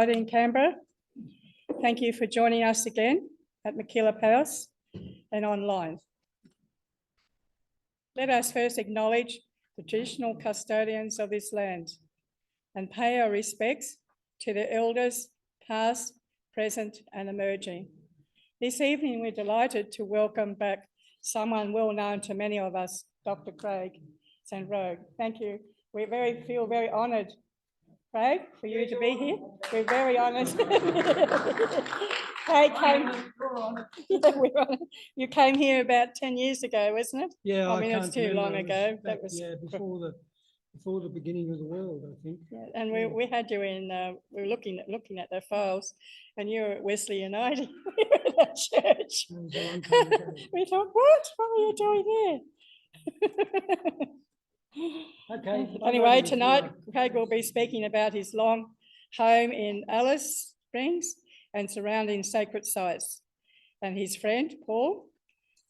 In Canberra. Thank you for joining us again at MacKillop House and online. Let us first acknowledge the traditional custodians of this land and pay our respects to the elders past, present and emerging. This evening we're delighted to welcome back someone well known to many of us, Dr. Craig St. Roque. Thank you. We feel very honoured, Craig, for you to be here. We're very honoured. Craig you came here about 10 years ago, wasn't it? Yeah, I mean, it's too long ago. That was before the beginning of the world, I think. Yeah, and we had you in. We were looking at the files, and you were at Wesley United. We were at that church. We thought, what are you doing here? Okay. Anyway, tonight Craig will be speaking about his long home in Alice Springs and surrounding sacred sites. And his friend, Paul,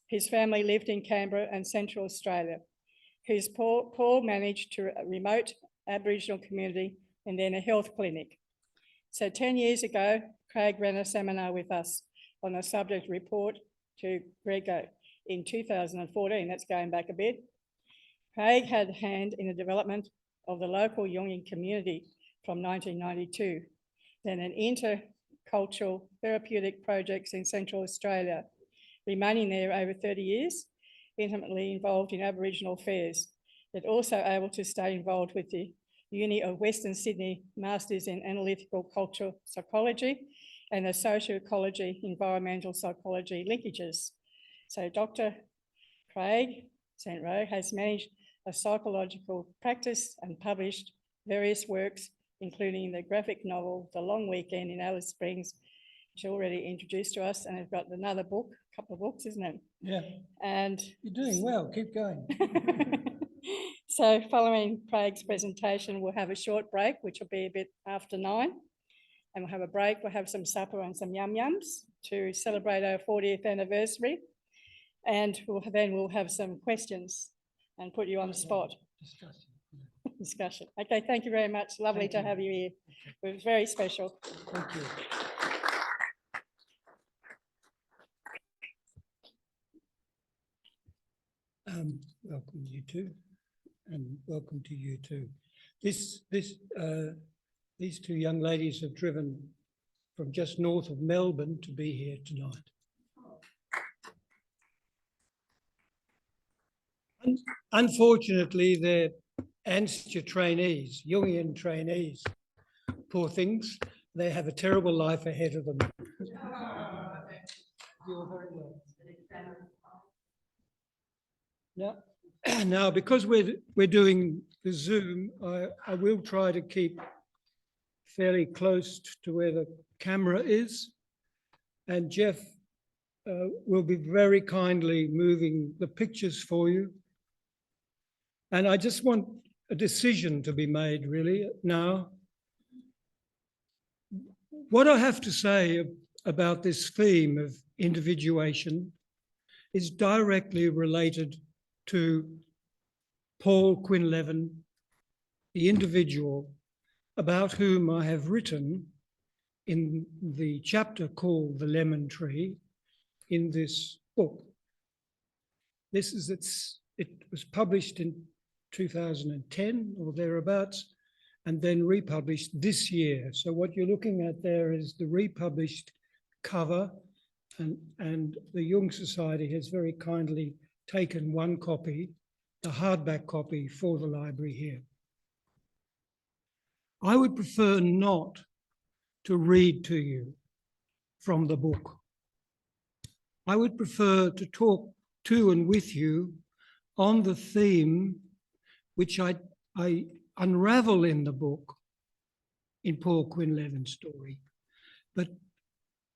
his family lived in Canberra and Central Australia, whose Paul managed to a remote Aboriginal community and then a health clinic. So 10 years ago, Craig ran a seminar with us on the subject report to Grego in 2014. That's going back a bit. Craig had a hand in the development of the local Jungian community from 1992, then an intercultural therapeutic projects in Central Australia, remaining there over 30 years, intimately involved in Aboriginal affairs, but also able to stay involved with the Uni of Western Sydney Masters in Analytical Cultural Psychology and the Socioecology Environmental Psychology linkages. So Dr. Craig St. Roque has managed a psychological practice and published various works, including the graphic novel, The Long Weekend in Alice Springs, which you already introduced to us, and I've got another book, a couple of books, isn't it? Yeah. And you're doing well, keep going. So following Craig's presentation, we'll have a short break, which will be a bit after 9. And we'll have a break, we'll have some supper and some yum-yums to celebrate our 40th anniversary. And we'll have some questions and put you on the spot. Discussion. Okay, thank you very much. Lovely to have you here. It was very special. Thank you. Welcome you too, and welcome to you too. These two young ladies have driven from just north of Melbourne to be here tonight. Unfortunately, they're Answer trainees, Jungian trainees, poor things. They have a terrible life ahead of them. You're very well. Now, because we're doing the Zoom, I will try to keep fairly close to where the camera is, and Jeff will be very kindly moving the pictures for you. And I just want a decision to be made really now. What I have to say about this theme of individuation is directly related to Paul Quinlivan, the individual about whom I have written in the chapter called The Lemon Tree in this book. It was published in 2010 or thereabouts, and then republished this year. So what you're looking at there is the republished cover, and the Jung Society has very kindly taken one copy, the hardback copy, for the library here. I would prefer not to read to you from the book. I would prefer to talk to and with you on the theme which I unravel in the book, in Paul Quinlivan's story. But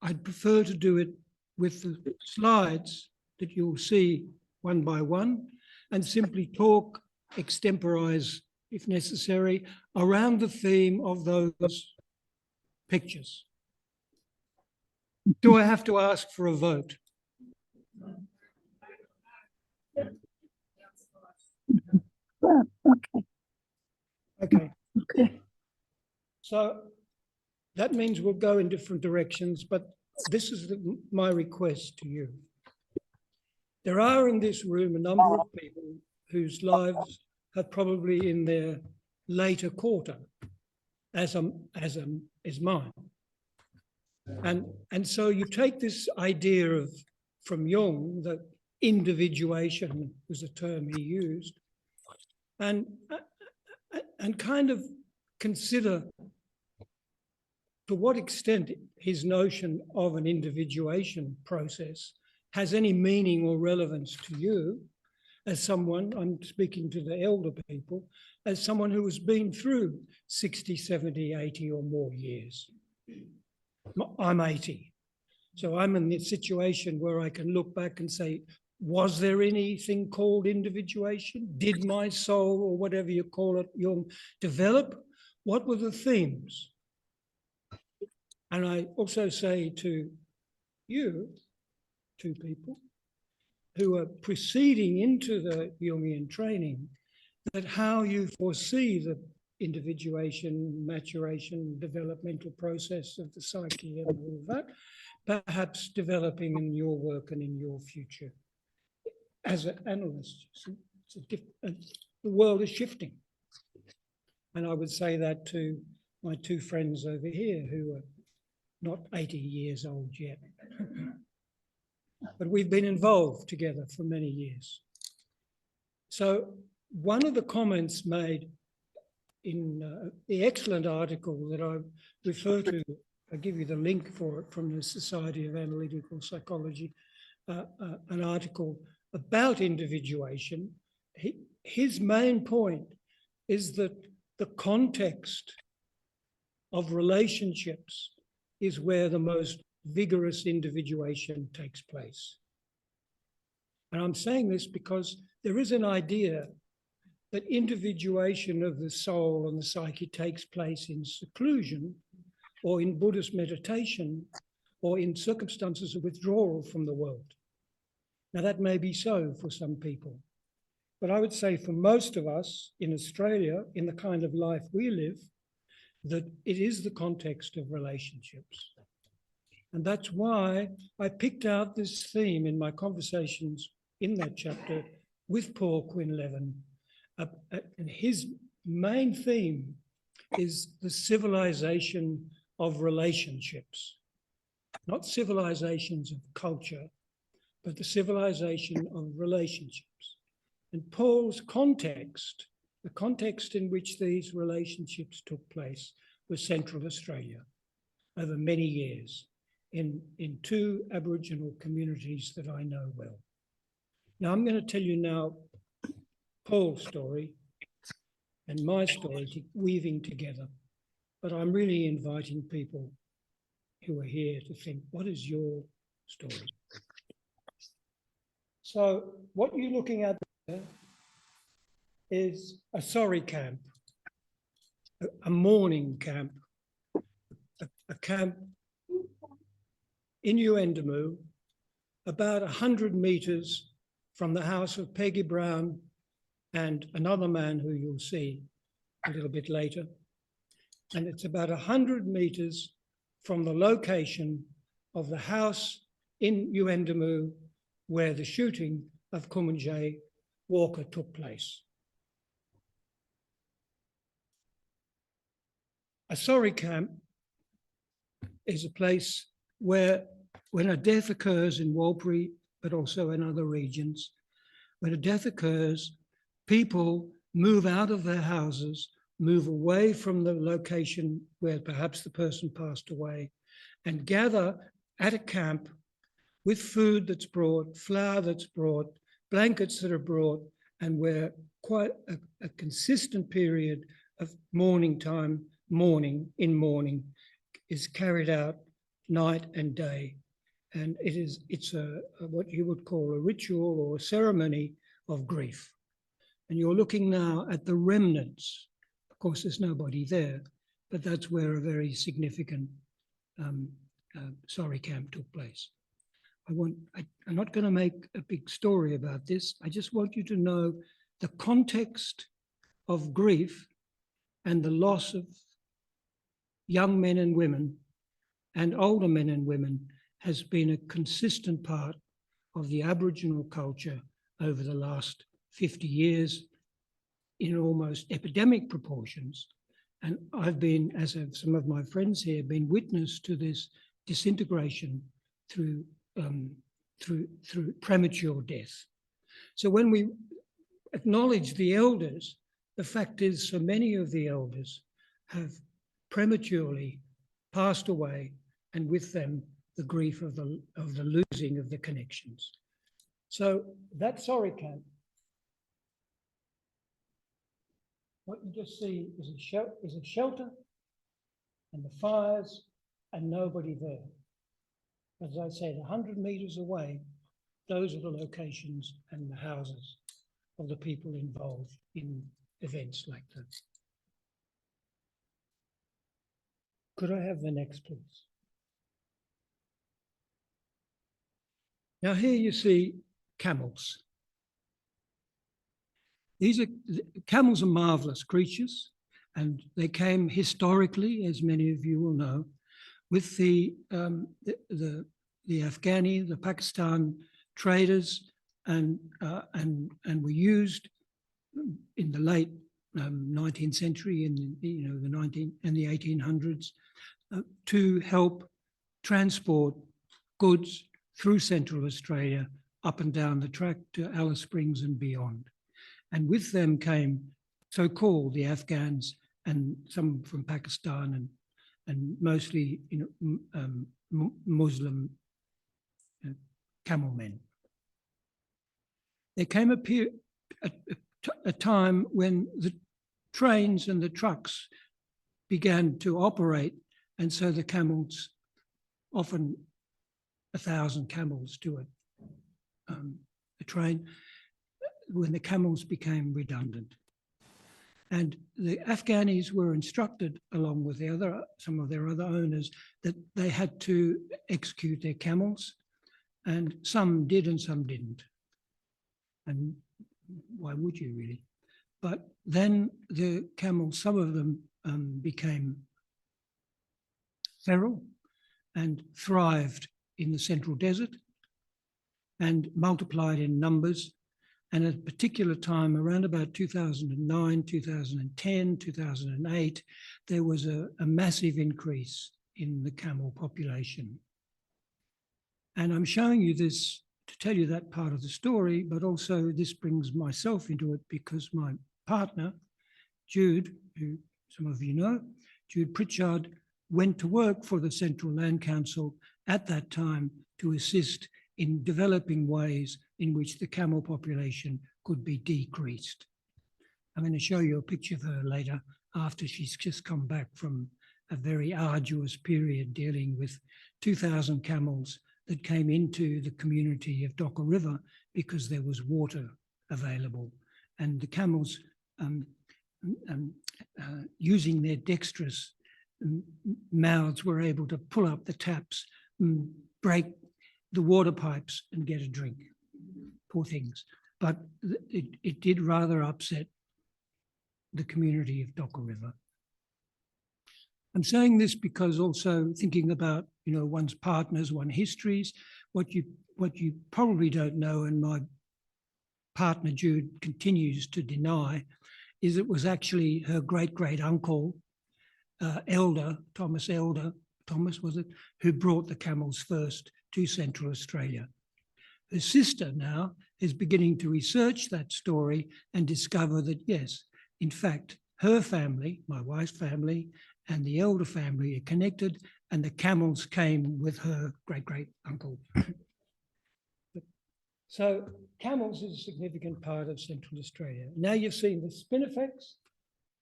I'd prefer to do it with the slides that you'll see one by one, and simply talk, extemporize, if necessary, around the theme of those pictures. Do I have to ask for a vote? Okay. So that means we'll go in different directions, but this is my request to you. There are in this room a number of people whose lives are probably in their later quarter, as is mine. And so you take this idea of, from Jung, that individuation was a term he used, and kind of consider to what extent his notion of an individuation process has any meaning or relevance to you as someone, I'm speaking to the elder people, as someone who has been through 60, 70, 80 or more years. I'm 80. So I'm in the situation where I can look back and say, was there anything called individuation? Did my soul, or whatever you call it, Jung, develop? What were the themes? And I also say to you, two people who are proceeding into the Jungian training, that how you foresee the individuation, maturation, developmental process of the psyche and all of that, perhaps developing in your work and in your future. As an analyst, the world is shifting. And I would say that to my two friends over here who are not 80 years old yet. But we've been involved together for many years. So one of the comments made in the excellent article that I refer to, I'll give you the link for it from the Society of Analytical Psychology, an article about individuation. His main point is that the context of relationships is where the most vigorous individuation takes place. And I'm saying this because there is an idea that individuation of the soul and the psyche takes place in seclusion or in Buddhist meditation or in circumstances of withdrawal from the world. Now that may be so for some people, but I would say for most of us in Australia, in the kind of life we live, that it is the context of relationships. And that's why I picked out this theme in my conversations in that chapter with Paul Quinlivan. And his main theme is the civilization of relationships, not civilizations of culture, but the civilization of relationships. And Paul's context, the context in which these relationships took place, was Central Australia over many years in two Aboriginal communities that I know well. Now I'm going to tell you now Paul's story and my story weaving together, but I'm really inviting people who are here to think, what is your story? So what you're looking at there is a sorry camp, a mourning camp, a camp in Yuendamu, about 100 metres from the house of Peggy Brown and another man who you'll see a little bit later. And it's about 100 metres from the location of the house in Yuendamu where the shooting of Kumanjayi Walker took place. A sorry camp is a place where, when a death occurs in Warlpiri, but also in other regions, when a death occurs, people move out of their houses, move away from the location where perhaps the person passed away, and gather at a camp with food that's brought, flour that's brought, blankets that are brought, and where quite a consistent period of mourning time, mourning is carried out night and day. And it's a what you would call a ritual or a ceremony of grief. And you're looking now at the remnants. Of course, there's nobody there, but that's where a very significant sorry camp took place. I'm not going to make a big story about this. I just want you to know the context of grief and the loss of young men and women and older men and women has been a consistent part of the Aboriginal culture over the last 50 years in almost epidemic proportions. And I've been, as have some of my friends here, been witness to this disintegration through premature death. So when we acknowledge the elders, the fact is so many of the elders have prematurely passed away, and with them the grief of the losing of the connections. So that sorry camp, what you just see is a shelter and the fires and nobody there. As I said, 100 metres away, those are the locations and the houses of the people involved in events like that. Could I have the next, please? Now here you see camels. Camels are marvellous creatures, and they came historically, as many of you will know, with the Afghani, the Pakistan traders, and were used in the late 19th century, in the 1800s, to help transport goods through Central Australia up and down the track to Alice Springs and beyond. And with them came so-called the Afghans and some from Pakistan and mostly Muslim camel men. There came a time when the trains and the trucks began to operate, and so the camels, often 1,000 camels to a train, when the camels became redundant. And the Afghanis were instructed, along with some of their other owners, that they had to execute their camels, and some did and some didn't. And why would you really? But then the camels, some of them became feral and thrived in the central desert and multiplied in numbers. And at a particular time, around about 2009, 2010, 2008, there was a massive increase in the camel population. And I'm showing you this to tell you that part of the story, but also this brings myself into it because my partner, Jude, who some of you know, Jude Pritchard, went to work for the Central Land Council at that time to assist in developing ways in which the camel population could be decreased. I'm going to show you a picture of her later after she's just come back from a very arduous period dealing with 2,000 camels that came into the community of Docker River because there was water available. And the camels, using their dexterous mouths, were able to pull up the taps, break the water pipes and get a drink. Poor things. But it did rather upset the community of Docker River. I'm saying this because also thinking about, one's partners, one's histories, what you probably don't know, and my partner Jude continues to deny, is it was actually her great-great-uncle, Thomas was it, who brought the camels first to Central Australia. Her sister now is beginning to research that story and discover that, yes, in fact, her family, my wife's family, and the elder family are connected, and the camels came with her great-great-uncle. So camels is a significant part of Central Australia. Now you've seen the spinifex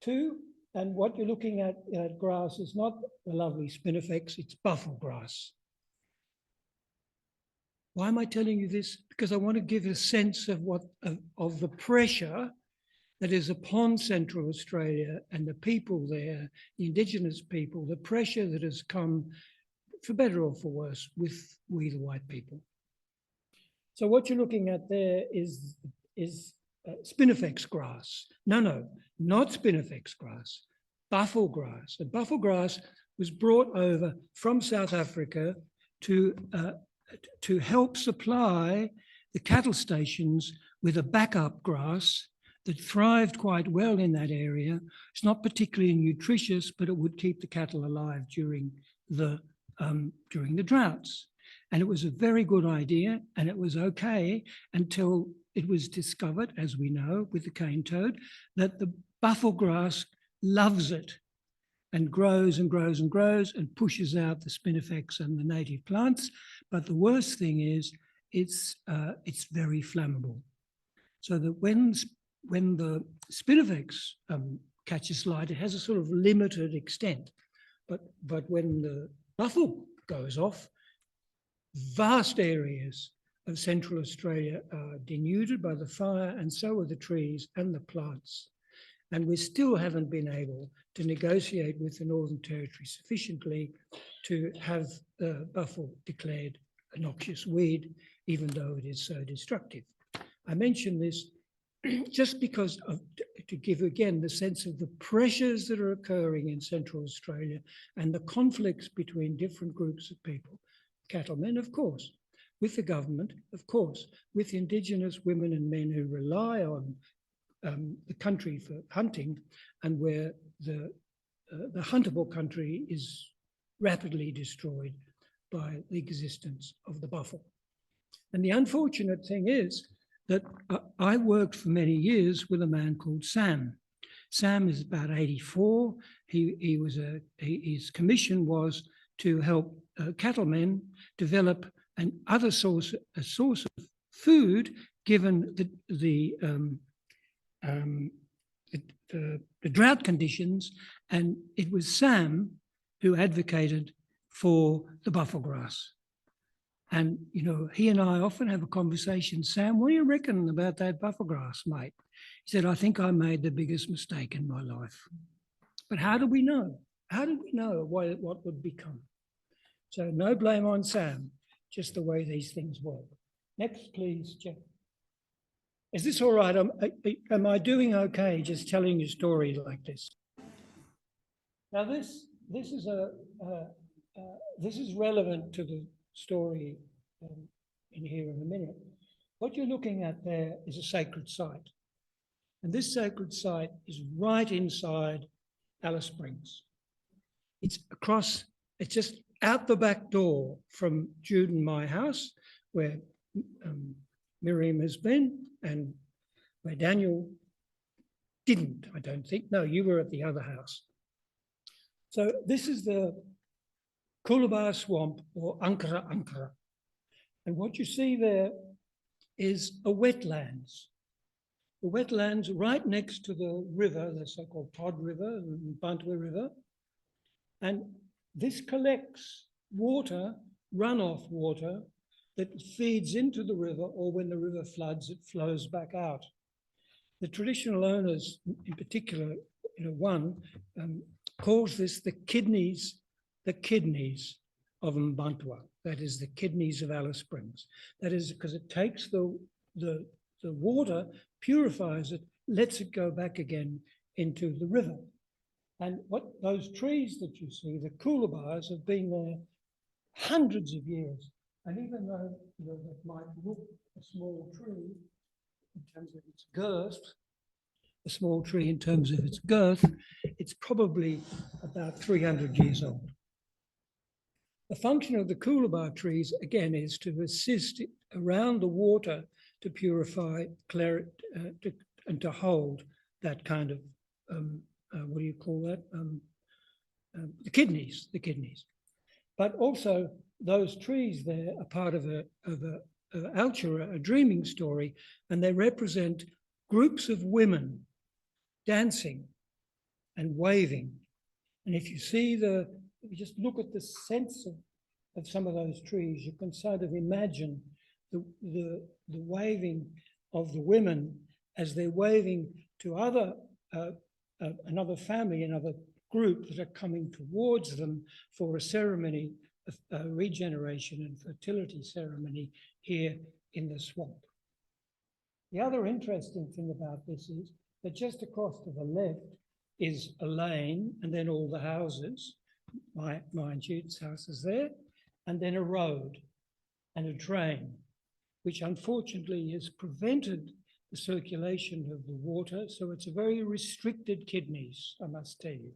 too, and what you're looking at grass is not the lovely spinifex, it's buffel grass. Why am I telling you this? Because I want to give a sense of of the pressure that is upon Central Australia and the people there, the Indigenous people, the pressure that has come, for better or for worse, with we the white people. So what you're looking at there is spinifex grass. No, not spinifex grass, buffel grass. And buffel grass was brought over from South Africa to help supply the cattle stations with a backup grass that thrived quite well in that area. It's not particularly nutritious, but it would keep the cattle alive during the droughts. And it was a very good idea, and it was okay until it was discovered, as we know, with the cane toad, that the buffel grass loves it and grows and grows and grows and pushes out the spinifex and the native plants. But the worst thing is it's very flammable. So that when the spinifex catches light, it has a sort of limited extent. But when the buffel goes off, vast areas of Central Australia are denuded by the fire, and so are the trees and the plants. And we still haven't been able to negotiate with the Northern Territory sufficiently to have the buffel declared a noxious weed, even though it is so destructive. I mention this just because to give again the sense of the pressures that are occurring in Central Australia and the conflicts between different groups of people, cattlemen, of course, with the government, of course, with Indigenous women and men who rely on the country for hunting, and where the huntable country is rapidly destroyed by the existence of the buffel. And the unfortunate thing is that I worked for many years with a man called Sam. Sam is about 84. His commission was to help cattlemen develop a source of food, given the drought conditions, and it was Sam who advocated for the buffel grass. And, you know, he and I often have a conversation. Sam, what do you reckon about that buffel grass, mate? He said, I think I made the biggest mistake in my life. But how do we know? How do we know what would become? So no blame on Sam, just the way these things work. Next, please, Jeff. Is this all right? Am I doing okay just telling you stories like this? Now, this is relevant to the story in here in a minute. What you're looking at there is a sacred site. And this sacred site is right inside Alice Springs. It's just out the back door from Jude and my house, where Miriam has been, and where Daniel didn't, I don't think. No, you were at the other house. So this is the Coolabah Swamp, or Ankara Ankara. And what you see there is a wetlands. The wetlands right next to the river, the so-called Todd River, the Bantwa River. And this collects water, runoff water, that feeds into the river, or when the river floods, it flows back out. The traditional owners, in particular, one calls this the kidneys of Mbantwa. That is the kidneys of Alice Springs. That is because it takes the water, purifies it, lets it go back again into the river. And what those trees that you see, the coolabahs, have been there hundreds of years. And even though that might look a small tree in terms of its girth, it's probably about 300 years old. The function of the coolabah trees, again, is to assist around the water to purify and to hold that kind of, what do you call that? The kidneys. But also those trees there are part of a Altura, a dreaming story, and they represent groups of women dancing and waving. And if you see if you just look at the sense of some of those trees, you can sort of imagine the waving of the women as they're waving to another family, another group that are coming towards them for a ceremony, a regeneration and fertility ceremony here in the swamp. The other interesting thing about this is that just across to the left is a lane and then all the houses. my and Jude's house is there, and then a road and a drain, which unfortunately has prevented the circulation of the water. So it's a very restricted kidneys, I must tell you.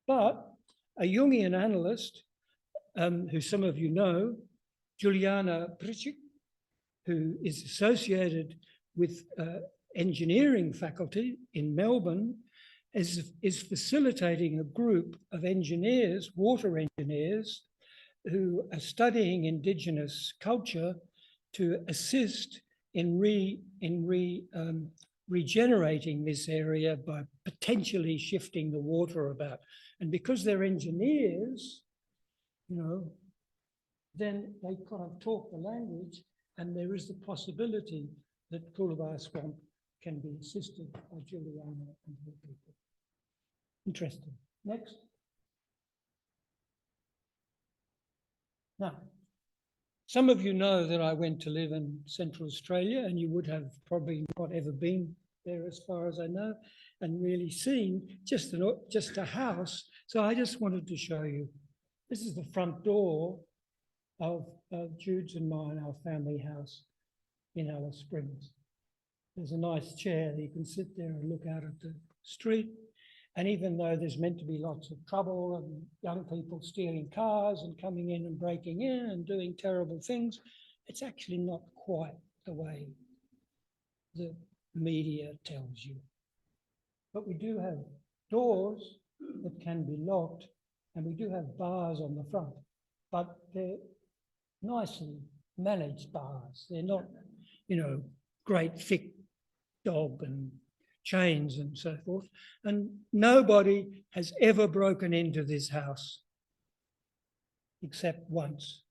But a Jungian analyst, who some of you know, Juliana Pritchik, who is associated with engineering faculty in Melbourne, is facilitating a group of engineers, water engineers, who are studying Indigenous culture to assist in regenerating this area by potentially shifting the water about. And because they're engineers, you know, then they kind of talk the language, and there is the possibility that Quinlivan Swamp can be assisted by Juliana and her people. Interesting. Next. Now, some of you know that I went to live in Central Australia, and you would have probably not ever been there as far as I know, and really seen just a house. So I just wanted to show you. This is the front door of Jude's and mine, our family house in Alice Springs. There's a nice chair that you can sit there and look out at the street. And even though there's meant to be lots of trouble and young people stealing cars and coming in and breaking in and doing terrible things, it's actually not quite the way the media tells you. But we do have doors that can be locked, and we do have bars on the front, but they're nicely managed bars. They're not, you know, great thick dog and chains and so forth. And nobody has ever broken into this house except once.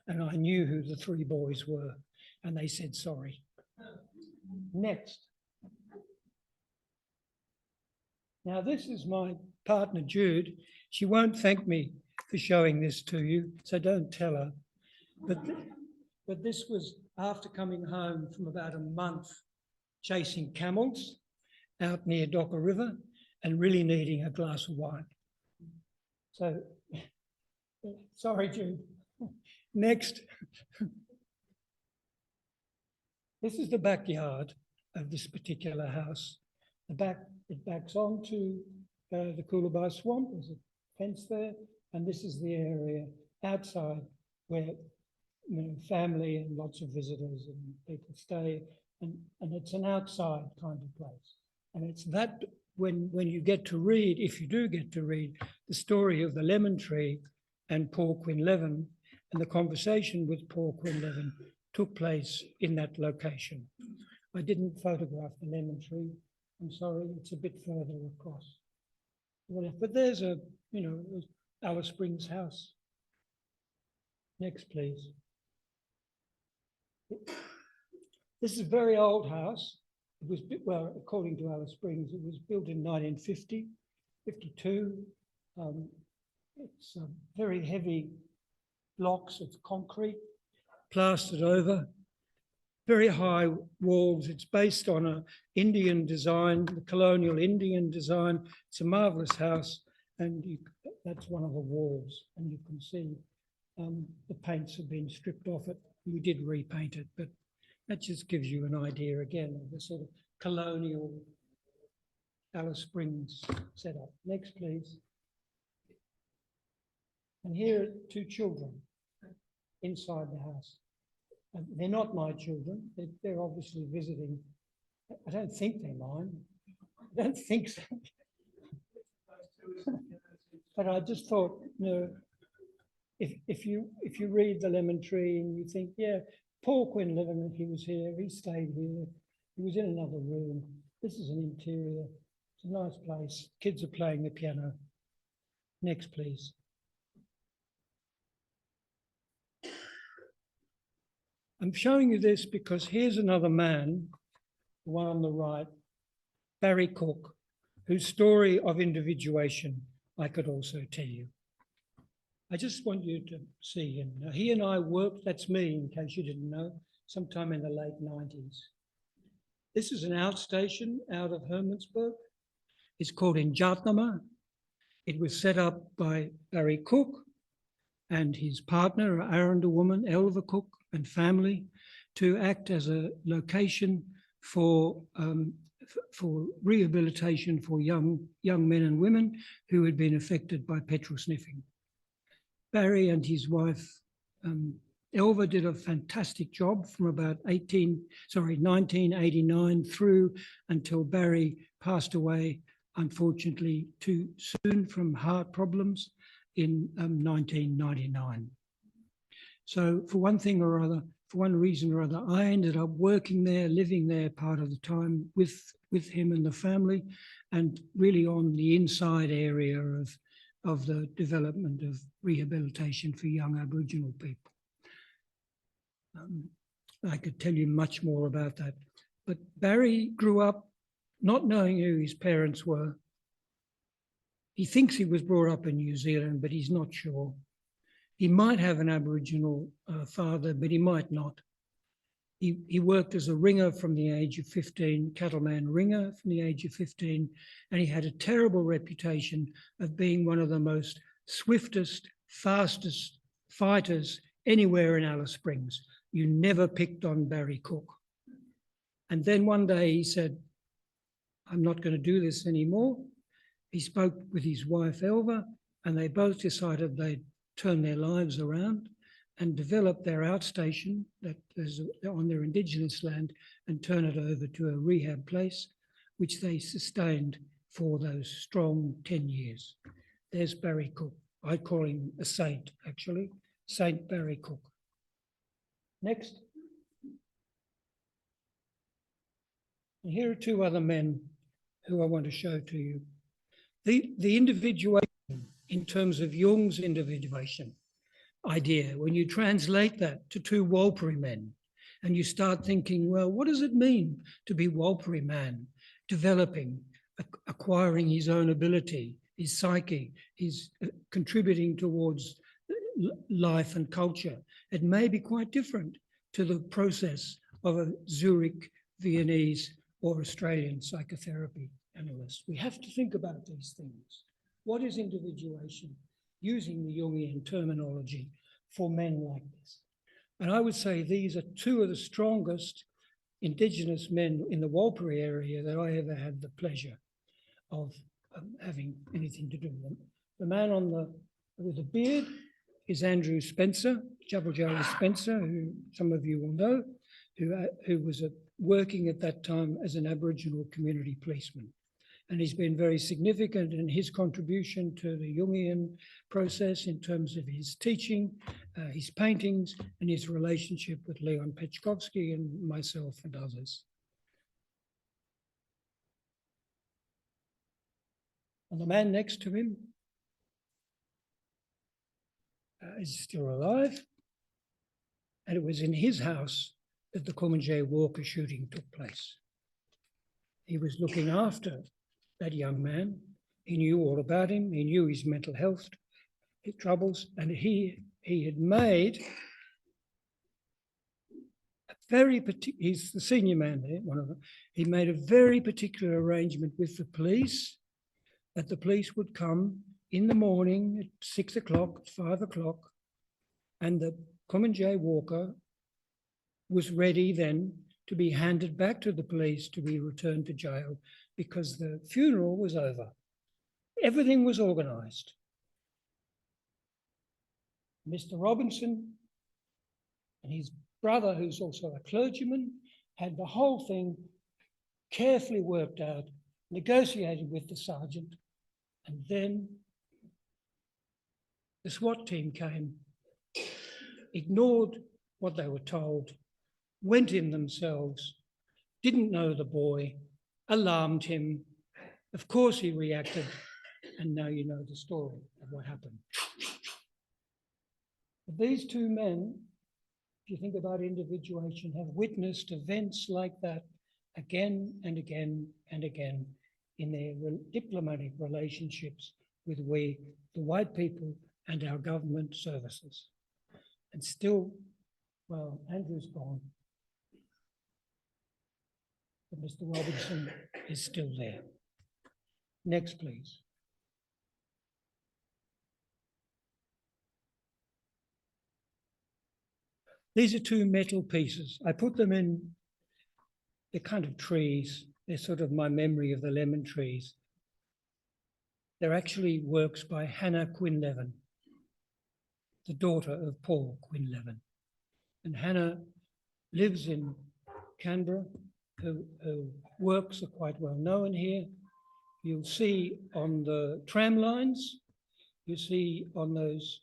And I knew who the three boys were, and they said sorry. Next. Now, this is my partner, Jude. She won't thank me for showing this to you, so don't tell her. But this was after coming home from about a month chasing camels out near Docker River and really needing a glass of wine. So, sorry, Jude. Next. This is the backyard of this particular house. It backs onto the Quinlivan Swamp. There's a fence there, and this is the area outside where, you know, family and lots of visitors and people stay, and it's an outside kind of place. And it's that when you get to read, if you do get to read, the story of the lemon tree and Paul Quinlivan, and the conversation with Paul Quinlivan took place in that location. I didn't photograph the lemon tree. I'm sorry, it's a bit further across. But there's a, you know, Alice Springs house. Next, please. This is a very old house. It was, well, according to Alice Springs, it was built in 1950, 52. It's very heavy blocks of concrete, plastered over, very high walls. It's based on an Indian design, the colonial Indian design. It's a marvellous house, and that's one of the walls, and you can see the paints have been stripped off it. We did repaint it, but that just gives you an idea again of the sort of colonial Alice Springs setup. Next, please. And here are two children inside the house. And they're not my children. They're obviously visiting. I don't think they're mine. I don't think so. But I just thought, you know, if you read The Lemon Tree and you think, yeah, Paul Quinlivan, he was here, he stayed here, he was in another room. This is an interior. It's a nice place. Kids are playing the piano. Next, please. I'm showing you this because here's another man, the one on the right, Barry Cook, whose story of individuation I could also tell you. I just want you to see him. Now, he and I worked, that's me in case you didn't know, sometime in the late 90s. This is an outstation out of Hermannsburg. It's called Njatnama. It was set up by Barry Cook and his partner, Aranda woman, Elva Cook, and family, to act as a location for rehabilitation for young men and women who had been affected by petrol sniffing. Barry and his wife, Elva, did a fantastic job from about 1989 through until Barry passed away, unfortunately, too soon from heart problems in 1999. So for one thing or other, for one reason or other, I ended up working there, living there part of the time with him and the family, and really on the inside area of the development of rehabilitation for young Aboriginal people. I could tell you much more about that, but Barry grew up not knowing who his parents were. He thinks he was brought up in New Zealand, but he's not sure. He might have an Aboriginal father, but he might not. He worked as a ringer from the age of 15, cattleman ringer from the age of 15, and he had a terrible reputation of being one of the most swiftest, fastest fighters anywhere in Alice Springs. You never picked on Barry Cook. And then one day he said, I'm not going to do this anymore. He spoke with his wife, Elva, and they both decided they'd turn their lives around and develop their outstation that is on their Indigenous land and turn it over to a rehab place, which they sustained for those strong 10 years. There's Barry Cook. I call him a saint, actually, Saint Barry Cook. Next. And here are two other men who I want to show to you. The individuation, in terms of Jung's individuation idea, when you translate that to two Warlpiri men and you start thinking, well, what does it mean to be Warlpiri man, developing, acquiring his own ability, his psyche, his contributing towards life and culture? It may be quite different to the process of a Zurich, Viennese or Australian psychotherapy analyst. We have to think about these things. What is individuation? Using the Jungian terminology for men like this. And I would say these are two of the strongest Indigenous men in the Warlpiri area that I ever had the pleasure of having anything to do with them. The man with the beard is Andrew Spencer, Jabberjali Spencer, who some of you will know, who was working at that time as an Aboriginal community policeman. And he's been very significant in his contribution to the Jungian process in terms of his teaching, his paintings, and his relationship with Leon Pechkovsky and myself and others. And the man next to him is still alive. And it was in his house that the Kumanjayi Walker shooting took place. He was looking after that young man. He knew all about him. He knew his mental health, his troubles, and he had made a very particular, he's the senior man there, one of them. He made a very particular arrangement with the police that the police would come in the morning at 6 o'clock, 5 o'clock, and the Kumanjayi Walker was ready then to be handed back to the police to be returned to jail because the funeral was over. Everything was organised. Mr. Robinson and his brother, who's also a clergyman, had the whole thing carefully worked out, negotiated with the sergeant, and then the SWAT team came, ignored what they were told, went in themselves, didn't know the boy, alarmed him. Of course he reacted, and now you know the story of what happened. But these two men, if you think about individuation, have witnessed events like that again and again and again in their diplomatic relationships with the white people and our government services. And still, well, Andrew's gone, but Mr. Robinson is still there. Next, please. These are two metal pieces. I put them in, they're kind of trees. They're sort of my memory of the lemon trees. They're actually works by Hannah Quinlivan, the daughter of Paul Quinlivan. And Hannah lives in Canberra. Her works are quite well known here. You'll see on the tram lines, you see on those,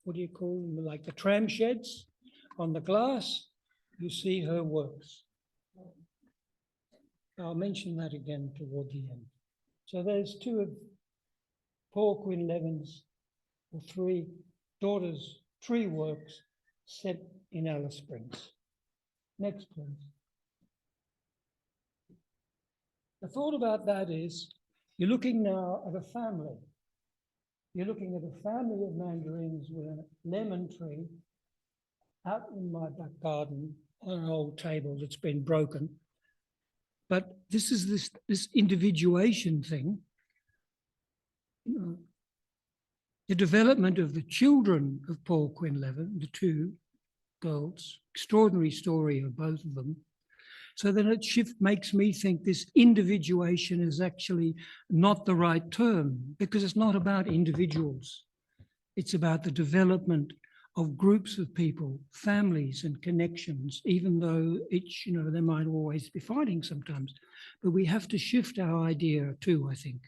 what do you call them, like the tram sheds, on the glass, you see her works. I'll mention that again toward the end. So there's two of Paul Quinlivan's, or three daughters' tree works set in Alice Springs. Next, please. The thought about that is, you're looking now at a family. You're looking at a family of mandarins with a lemon tree out in my back garden on an old table that's been broken. But this is this individuation thing. You know, the development of the children of Paul Quinlivan, the two girls, extraordinary story of both of them. So then it makes me think this individuation is actually not the right term, because it's not about individuals. It's about the development of groups of people, families and connections, even though each, they might always be fighting sometimes. But we have to shift our idea too, I think,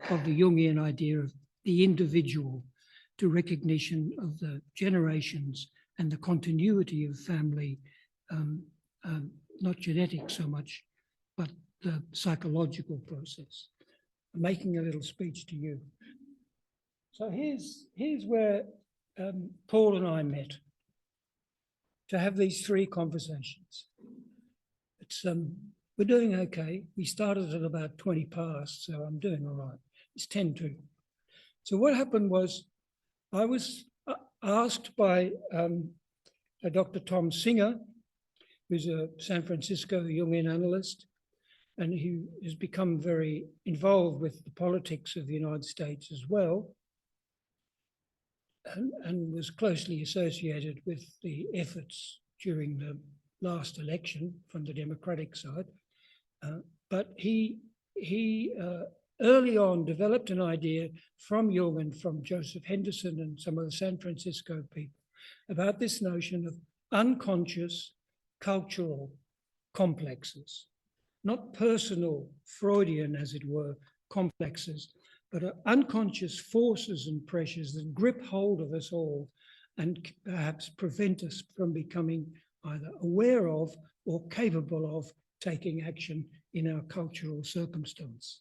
of the Jungian idea of the individual to recognition of the generations and the continuity of family, not genetic so much, but the psychological process. I'm making a little speech to you. So here's where Paul and I met to have these three conversations. It's we're doing okay. We started at about 20 past, so I'm doing all right. It's 10 to. So what happened was I was asked by Dr. Tom Singer, who's a San Francisco Jungian analyst, and he has become very involved with the politics of the United States as well, and was closely associated with the efforts during the last election from the Democratic side. But he early on developed an idea from Jung and from Joseph Henderson and some of the San Francisco people about this notion of unconscious cultural complexes, not personal Freudian, as it were, complexes, but are unconscious forces and pressures that grip hold of us all and perhaps prevent us from becoming either aware of or capable of taking action in our cultural circumstance.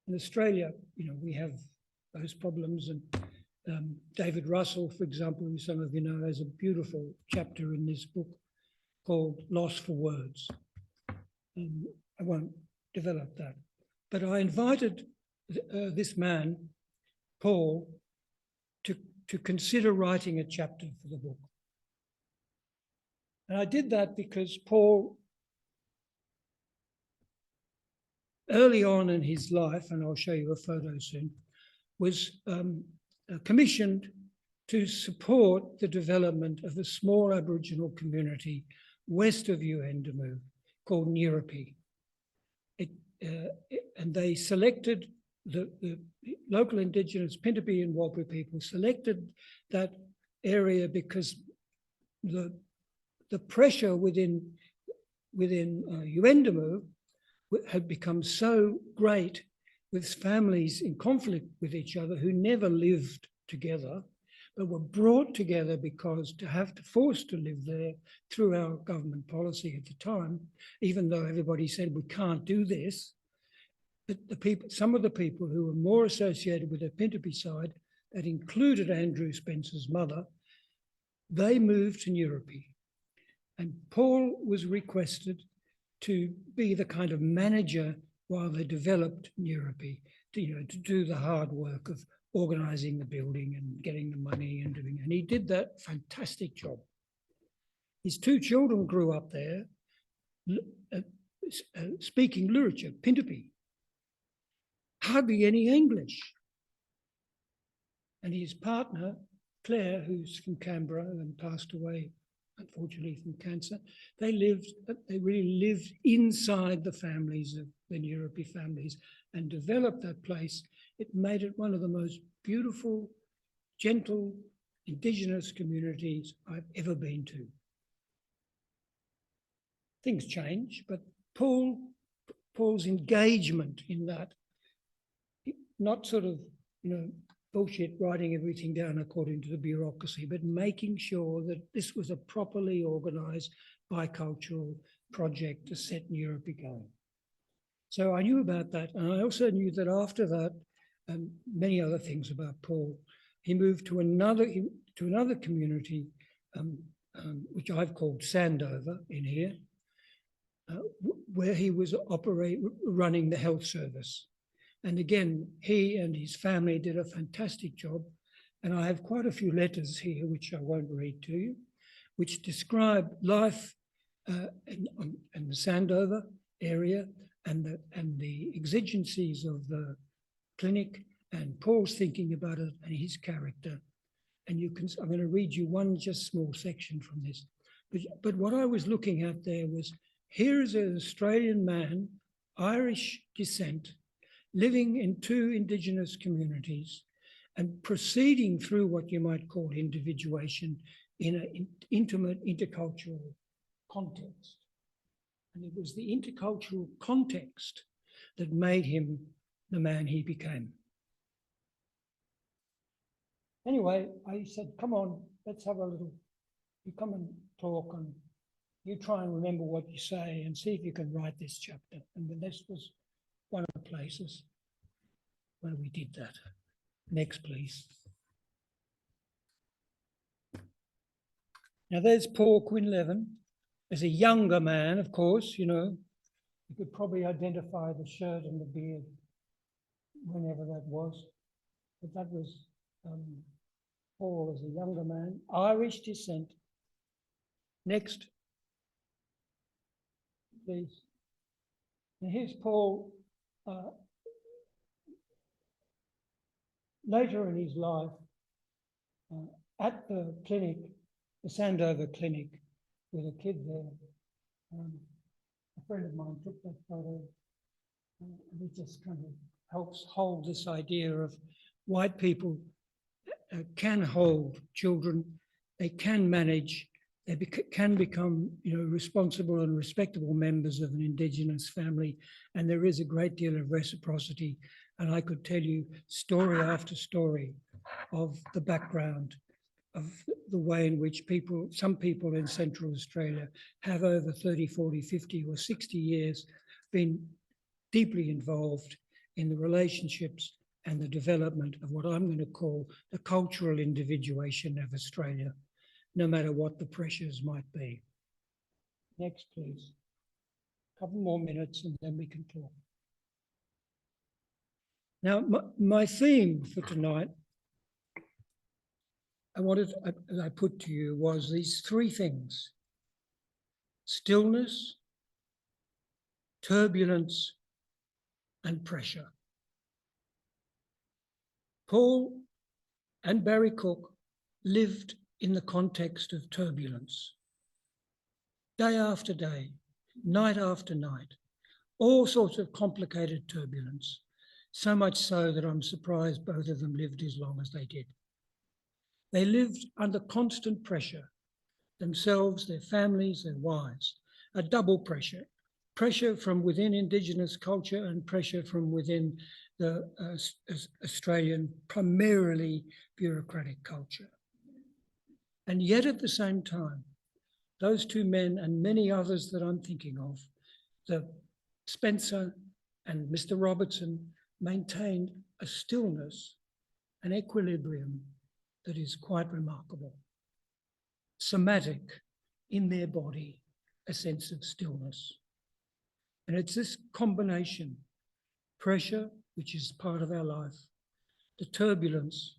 In Australia, we have those problems, and David Russell, for example, who some of you know, has a beautiful chapter in this book called Loss for Words. I won't develop that. But I invited this man, Paul, to consider writing a chapter for the book. And I did that because Paul, early on in his life, and I'll show you a photo soon, was commissioned to support the development of a small Aboriginal community west of Yuendamu called Nirapi. And they selected the local Indigenous Pintupi and Walpi people selected that area because the pressure within Yuendamu had become so great with families in conflict with each other who never lived together, but were brought together because forced to live there through our government policy at the time, even though everybody said we can't do this. But some of the people who were more associated with the Pintupi side, that included Andrew Spencer's mother, they moved to Nirapi. And Paul was requested to be the kind of manager while they developed Nirapi, to do the hard work of organising the building and getting the money and doing, and he did that fantastic job. His two children grew up there speaking Luritja, Pintupi, hardly any English. And his partner, Claire, who's from Canberra and passed away, unfortunately, from cancer, they really lived inside the families of the Nyerupi families and developed that place. It made it one of the most beautiful, gentle, Indigenous communities I've ever been to. Things change, but Paul's engagement in that, not sort of, bullshit writing everything down according to the bureaucracy, but making sure that this was a properly organised bicultural project to set Nyerupi going. So I knew about that, and I also knew that after that, and many other things about Paul, he moved to another community, which I've called Sandover in here, where he was running the health service. And again, he and his family did a fantastic job. And I have quite a few letters here, which I won't read to you, which describe life in the Sandover area and the exigencies of the clinic and Paul's thinking about it and his character. And I'm going to read you one just small section from this. But what I was looking at there was, here is an Australian man, Irish descent, living in two Indigenous communities and proceeding through what you might call individuation in an intimate intercultural context. And it was the intercultural context that made him the man he became. Anyway, I said, come on, let's have a little, you come and talk and you try and remember what you say and see if you can write this chapter. And this was one of the places where we did that. Next, please. Now there's Paul Quinlivan as a younger man, of course, you could probably identify the shirt and the beard whenever that was. But that was Paul as a younger man, Irish descent. Next, please. Now here's Paul later in his life at the clinic, the Sandover clinic, with a kid there. A friend of mine took that photo, and it just kind of helps hold this idea of white people can hold children, they can manage, they can become responsible and respectable members of an Indigenous family, and there is a great deal of reciprocity. And I could tell you story after story of the background of the way in which some people in Central Australia have over 30, 40, 50 or 60 years been deeply involved in the relationships and the development of what I'm going to call the cultural individuation of Australia, no matter what the pressures might be. Next, please. A couple more minutes and then we can talk. Now, my theme for tonight, as I put to you, was these three things: stillness, turbulence, and pressure. Paul and Barry Cook lived in the context of turbulence. Day after day, night after night, all sorts of complicated turbulence, so much so that I'm surprised both of them lived as long as they did. They lived under constant pressure, themselves, their families, their wives, a double pressure, pressure from within Indigenous culture and pressure from within the Australian, primarily bureaucratic culture. And yet at the same time, those two men and many others that I'm thinking of, the Spencer and Mr. Robertson, maintained a stillness, an equilibrium that is quite remarkable. Somatic, in their body, a sense of stillness. And it's this combination, pressure, which is part of our life, the turbulence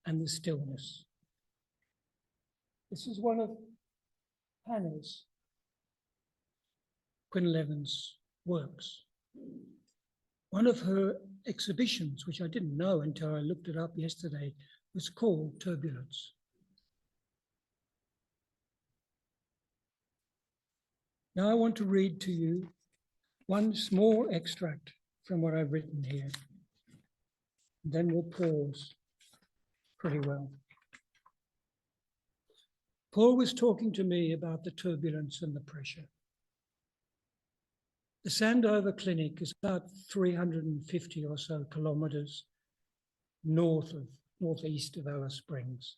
and the stillness. This is one of Hannah's, Quinlivan's works. One of her exhibitions, which I didn't know until I looked it up yesterday, was called Turbulence. Now I want to read to you one small extract from what I've written here. Then we'll pause pretty well. Paul was talking to me about the turbulence and the pressure. The Sandover Clinic is about 350 or so kilometres northeast of Alice Springs.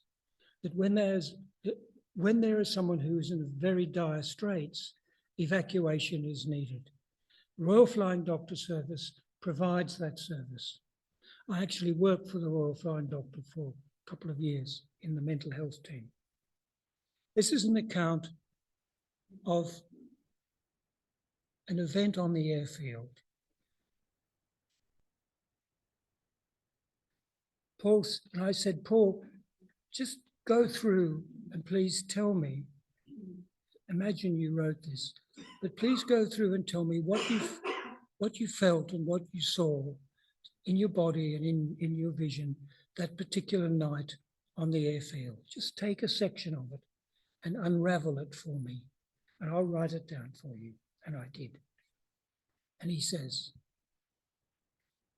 That when there is someone who is in very dire straits, evacuation is needed. Royal Flying Doctor Service provides that service. I actually worked for the Royal Flying Doctor for a couple of years in the mental health team. This is an account of an event on the airfield. I said, Paul, just go through and please tell me, imagine you wrote this, but please go through and tell me what you felt and what you saw in your body and in your vision that particular night on the airfield. Just take a section of it and unravel it for me, and I'll write it down for you. And I did. And he says,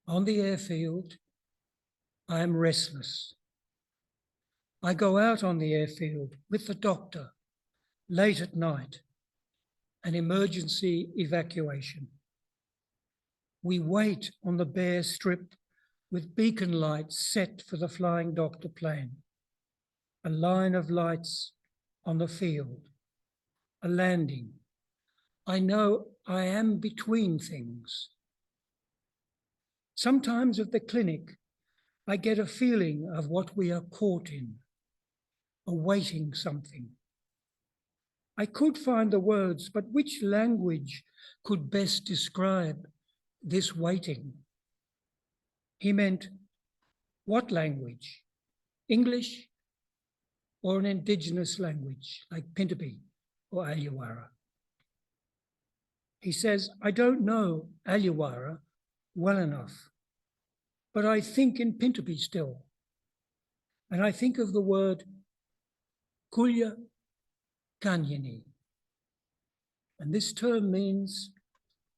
on the airfield, I am restless. I go out on the airfield with the doctor late at night, an emergency evacuation. We wait on the bare strip with beacon lights set for the Flying Doctor plane, a line of lights on the field, a landing. I know I am between things. Sometimes at the clinic, I get a feeling of what we are caught in, awaiting something. I could find the words, but which language could best describe this waiting? He meant, what language? English or an indigenous language like Pintupi or Aluwara? He says, I don't know Aluwara well enough, but I think in Pintupi still. And I think of the word Kulya Kanyini. And this term means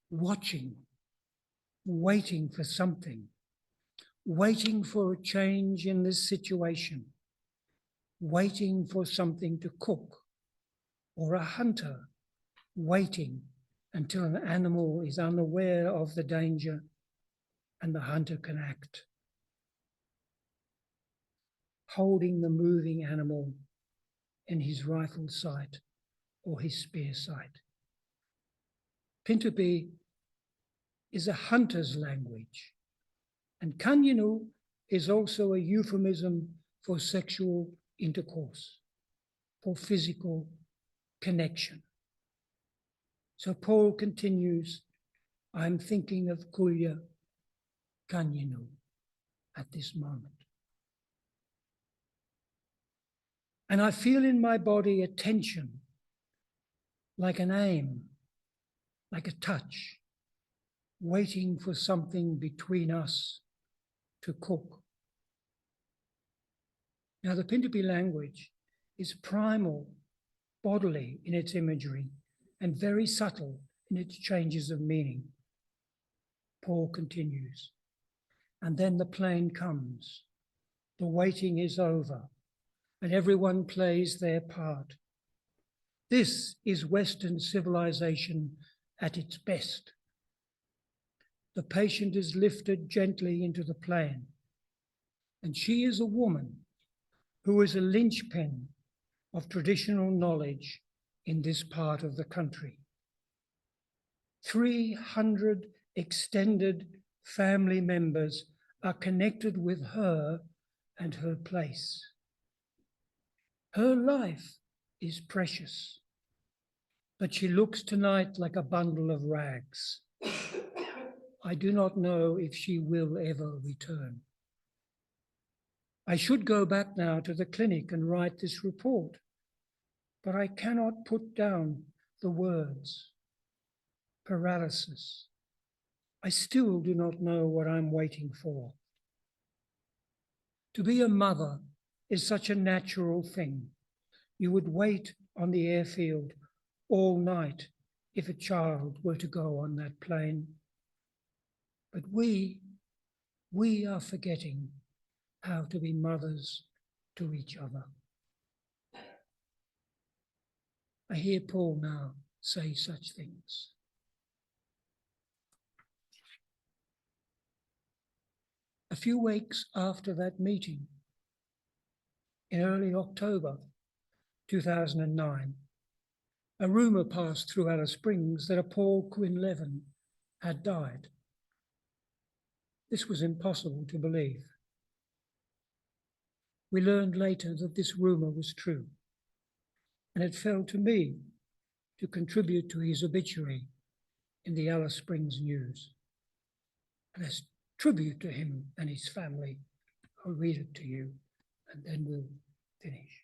watching, waiting for something, waiting for a change in this situation, waiting for something to cook, or a hunter waiting until an animal is unaware of the danger and the hunter can act. Holding the moving animal in his rifle sight or his spear sight. Pintupi is a hunter's language, and Kanyinu is also a euphemism for sexual intercourse, for physical connection. So Paul continues, I'm thinking of Kulya Kanyinu at this moment. And I feel in my body a tension, like an aim, like a touch, waiting for something between us to cook. Now, the Pintupi language is primal, bodily in its imagery, and very subtle in its changes of meaning. Paul continues, and then the plane comes, the waiting is over, and everyone plays their part. This is Western civilization at its best. The patient is lifted gently into the plane, and she is a woman who is a linchpin of traditional knowledge in this part of the country. 300 extended family members are connected with her and her place. Her life is precious, but she looks tonight like a bundle of rags. I do not know if she will ever return. I should go back now to the clinic and write this report, but I cannot put down the words. Paralysis. I still do not know what I'm waiting for. To be a mother is such a natural thing. You would wait on the airfield all night if a child were to go on that plane. But we are forgetting how to be mothers to each other. I hear Paul now say such things. A few weeks after that meeting, in early October 2009, a rumour passed through Alice Springs that a Paul Quinlivan had died. This was impossible to believe. We learned later that this rumour was true, and it fell to me to contribute to his obituary in the Alice Springs News. And as tribute to him and his family, I'll read it to you, and then we'll finish.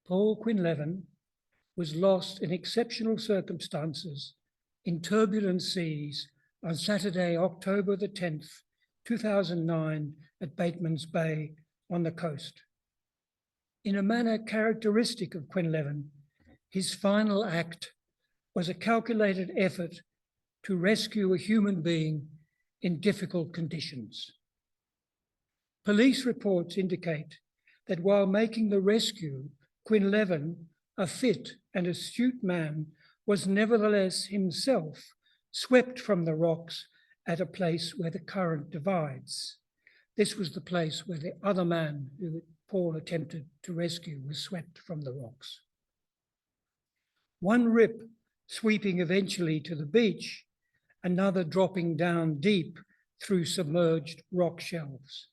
Paul Quinlivan was lost in exceptional circumstances in turbulent seas on Saturday, October the 10th, 2009 at Bateman's Bay on the coast. In a manner characteristic of Quinlivan, his final act was a calculated effort to rescue a human being in difficult conditions. Police reports indicate that while making the rescue, Quinlivan, a fit and astute man, was nevertheless himself swept from the rocks at a place where the current divides. This was the place where the other man who Paul attempted to rescue was swept from the rocks. One rip sweeping eventually to the beach, another dropping down deep through submerged rock shelves.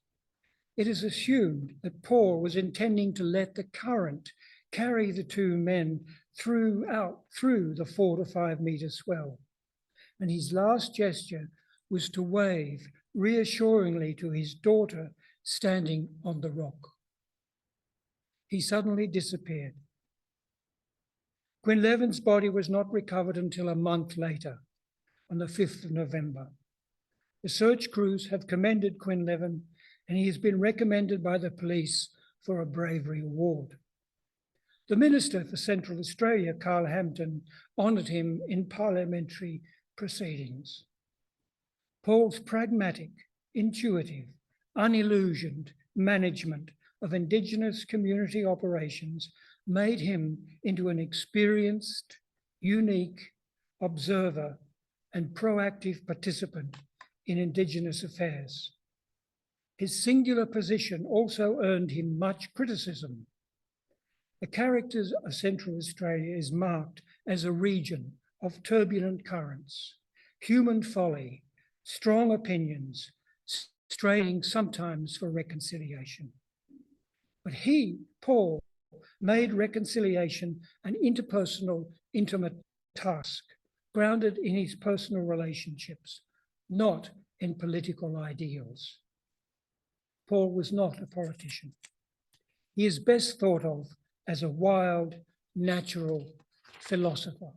It is assumed that Paul was intending to let the current carry the two men through the 4 to 5 metre swell. And his last gesture was to wave reassuringly to his daughter standing on the rock. He suddenly disappeared. Quinlivan's body was not recovered until a month later, on the 5th of November. The search crews have commended Quinlivan, and he has been recommended by the police for a bravery award. The Minister for Central Australia, Carl Hampton, honoured him in parliamentary proceedings. Paul's pragmatic, intuitive, unillusioned management of Indigenous community operations made him into an experienced, unique observer and proactive participant in Indigenous affairs. His singular position also earned him much criticism. The character of Central Australia is marked as a region of turbulent currents, human folly, strong opinions, straining sometimes for reconciliation. But he, Paul, made reconciliation an interpersonal, intimate task, grounded in his personal relationships, not in political ideals. Paul was not a politician. He is best thought of as a wild, natural philosopher.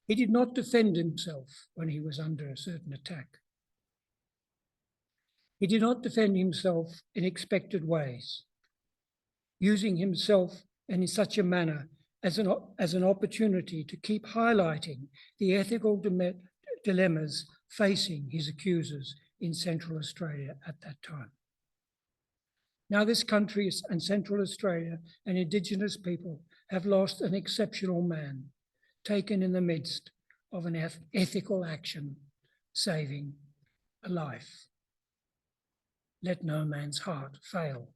He did not defend himself when he was under a certain attack. He did not defend himself in expected ways, using himself in such a manner as an opportunity to keep highlighting the ethical dilemmas facing his accusers in Central Australia at that time. Now this country and Central Australia and Indigenous people have lost an exceptional man, taken in the midst of an ethical action, saving a life. Let no man's heart fail.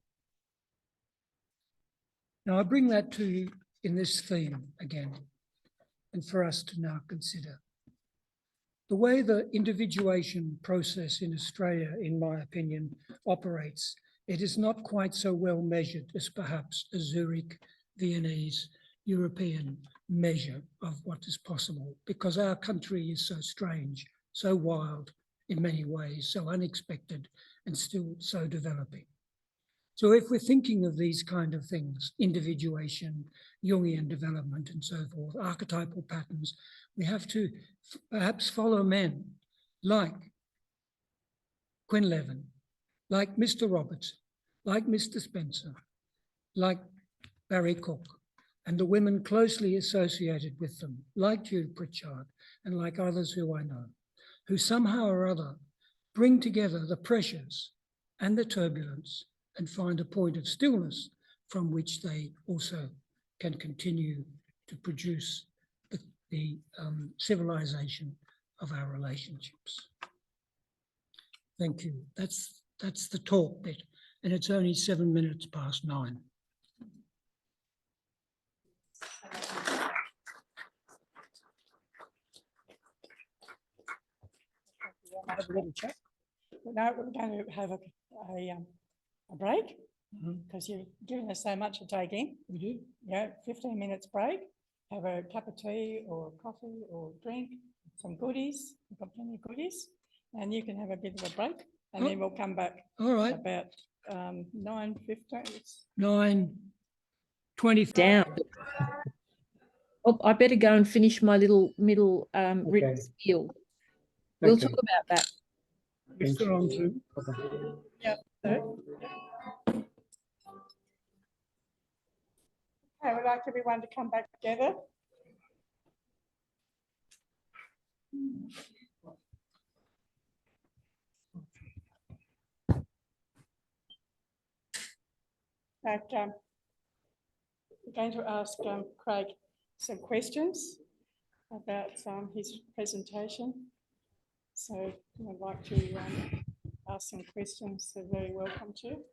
Now I bring that to you in this theme again, and for us to now consider. The way the individuation process in Australia, in my opinion, operates, it is not quite so well measured as perhaps a Zurich, Viennese, European measure of what is possible, because our country is so strange, so wild in many ways, so unexpected, and still so developing. So if we're thinking of these kind of things, individuation, Jungian development and so forth, archetypal patterns, we have to perhaps follow men like Quinlivan, like Mr. Roberts, like Mr. Spencer, like Barry Cook, and the women closely associated with them, like Jude Pritchard, and like others who I know, who somehow or other bring together the pressures and the turbulence and find a point of stillness from which they also can continue to produce the civilization of our relationships. Thank you. That's the talk bit, and it's only 7 minutes past 9. Have a little chat. No, we're going to have a break because you've given us so much to take in. We do. Yeah, 15 minutes break. Have a cup of tea or coffee or drink, some goodies. We've got plenty of goodies, and you can have a bit of a break, and then we'll come back. All right. About 9:15. 9:20 down. Oh, I better go and finish my little middle written spiel. We'll talk about that. We're still on to. Yeah. Okay, we'd like everyone to come back together. We're going to ask Craig some questions about his presentation. So if you would like to ask some questions, they're very welcome to.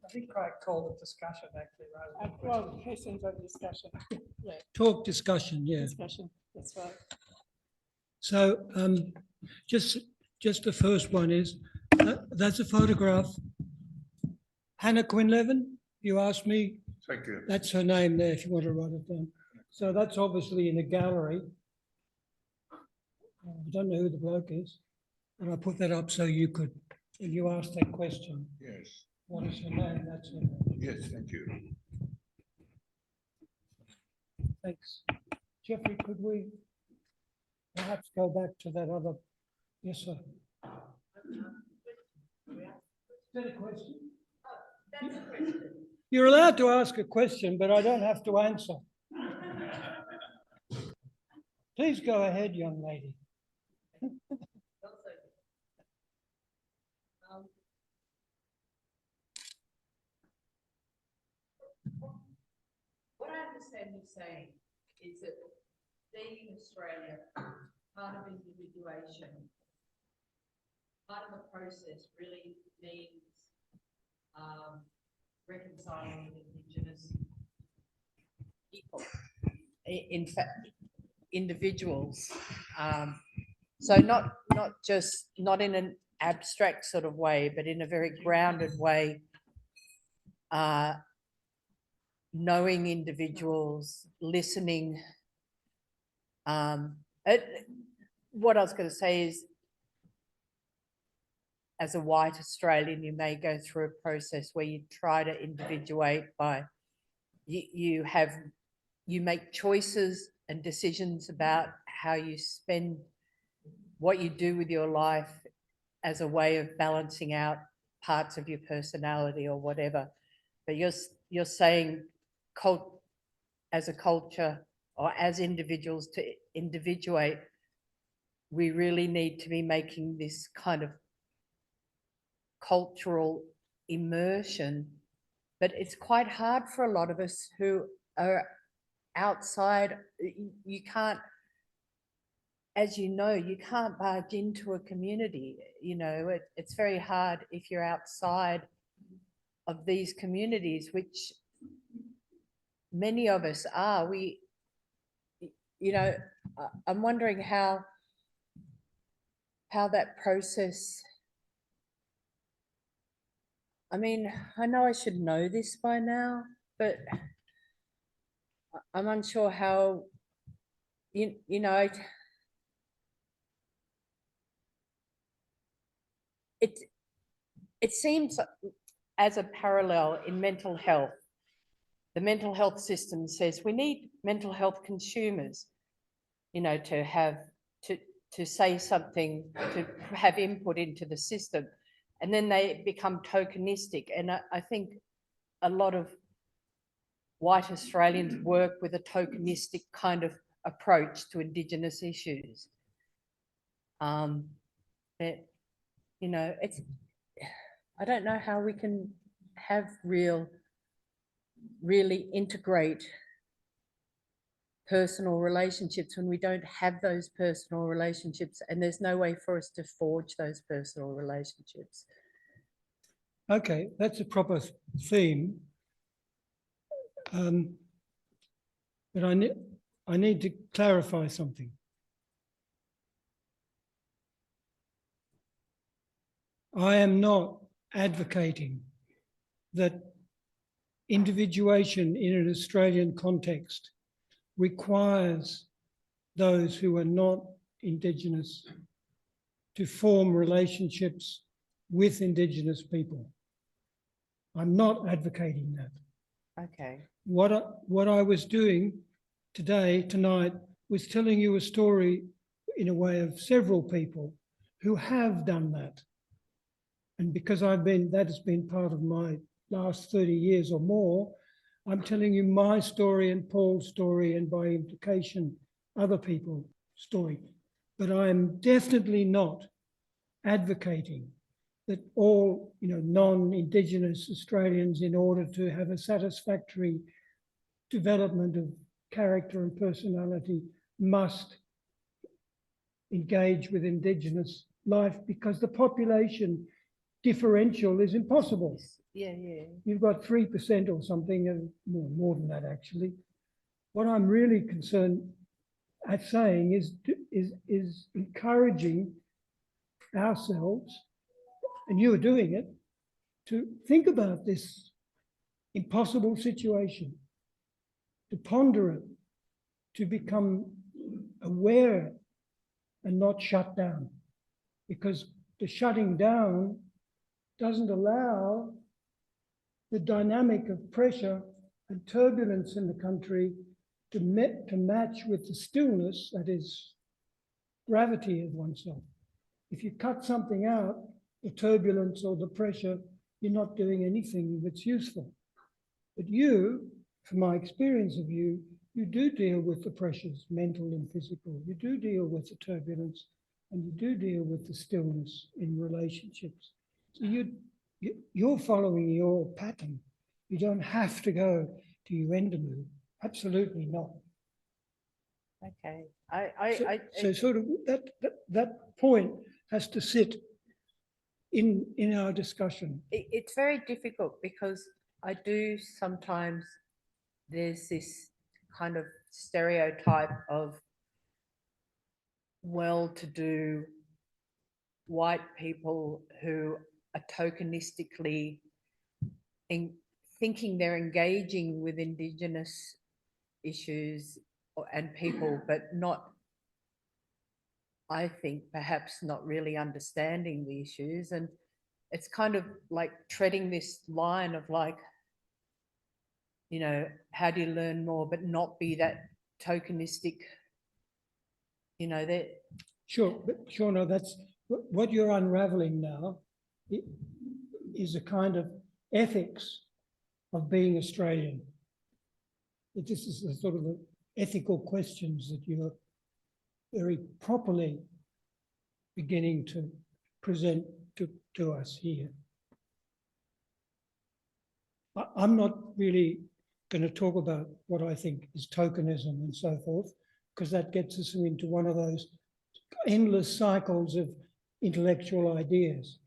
I think Craig called it discussion actually, rather than Well, questions of discussion. Yeah, Talk discussion, yeah. discussion, that's right. So just the first one is, that's a photograph. Hannah Quinlivan, you asked me. Thank you. That's her name there, if you want to write it down. So that's obviously in a gallery. I don't know who the bloke is. And I put that up so you could, if you asked that question, Yes, what is her name? That's her name. yes, thank you. Thanks. Jeffrey, could we perhaps go back to that other? Yes, sir. Is that a question? That's a question. You're allowed to ask a question, but I don't have to answer. Please go ahead, young lady. What I understand you saying is that being in Australia, part of individuation, part of the process really means reconciling with Indigenous people. In fact, individuals. So not in an abstract sort of way, but in a very grounded way. Knowing individuals, listening. What I was going to say is, as a white Australian, you may go through a process where you try to individuate by, you make choices and decisions about how you spend, what you do with your life as a way of balancing out parts of your personality or whatever. But you're saying as a culture or as individuals to individuate, we really need to be making this kind of cultural immersion, but it's quite hard for a lot of us who are outside. You can't, as you know, you can't barge into a community. You know, it's very hard if you're outside of these communities, which many of us are. I'm wondering how that process, I mean, I know I should know this by now, but I'm unsure how, it seems as a parallel in mental health. The mental health system says we need mental health consumers, to say something, to have input into the system. and then they become tokenistic. And I think a lot of white Australians work with a tokenistic kind of approach to Indigenous issues. That, you know, I don't know how we can have really integrate personal relationships when we don't have those personal relationships, and there's no way for us to forge those personal relationships. Okay, that's a proper theme. But I need to clarify something. I am not advocating that individuation in an Australian context requires those who are not Indigenous to form relationships with Indigenous people. I'm not advocating that. Okay. What I was doing tonight, was telling you a story in a way of several people who have done that. And because that has been part of my last 30 years or more, I'm telling you my story and Paul's story, and by implication, other people's story. But I am definitely not advocating that all, non-Indigenous Australians, in order to have a satisfactory development of character and personality, must engage with Indigenous life, because the population differential is impossible. Yeah. You've got 3% or something, of more than that actually. What I'm really concerned at saying is encouraging ourselves, and you are doing it, to think about this impossible situation, to ponder it, to become aware and not shut down, because the shutting down doesn't allow the dynamic of pressure and turbulence in the country to match with the stillness, that is gravity of oneself. If you cut something out, the turbulence or the pressure, you're not doing anything that's useful. But you, from my experience of you, you do deal with the pressures, mental and physical. You do deal with the turbulence, and you do deal with the stillness in relationships. So you're following your pattern. You don't have to go to Uendamu. Absolutely not. Okay. So sort of that point has to sit in our discussion. It's very difficult, because I do sometimes, there's this kind of stereotype of well-to-do white people who are tokenistically thinking they're engaging with Indigenous issues and people, but not, I think, perhaps not really understanding the issues. And it's kind of like treading this line of like, how do you learn more but not be that tokenistic, that. Sure, no, that's what you're unraveling now. It is a kind of ethics of being Australian. This is the sort of the ethical questions that you're very properly beginning to present to us here. I'm not really going to talk about what I think is tokenism and so forth, because that gets us into one of those endless cycles of intellectual ideas.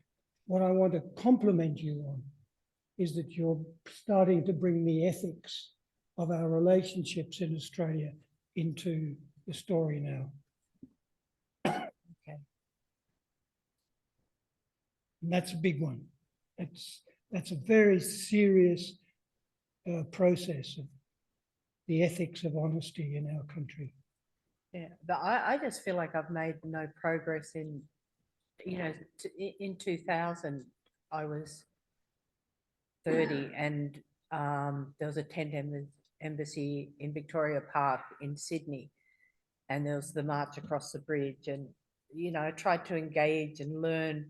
What I want to compliment you on is that you're starting to bring the ethics of our relationships in Australia into the story now. Okay. And that's a big one. That's a very serious process of the ethics of honesty in our country. Yeah, but I just feel like I've made no progress in, in 2000, I was 30, and there was a tent embassy in Victoria Park in Sydney, and there was the march across the bridge, and I tried to engage and learn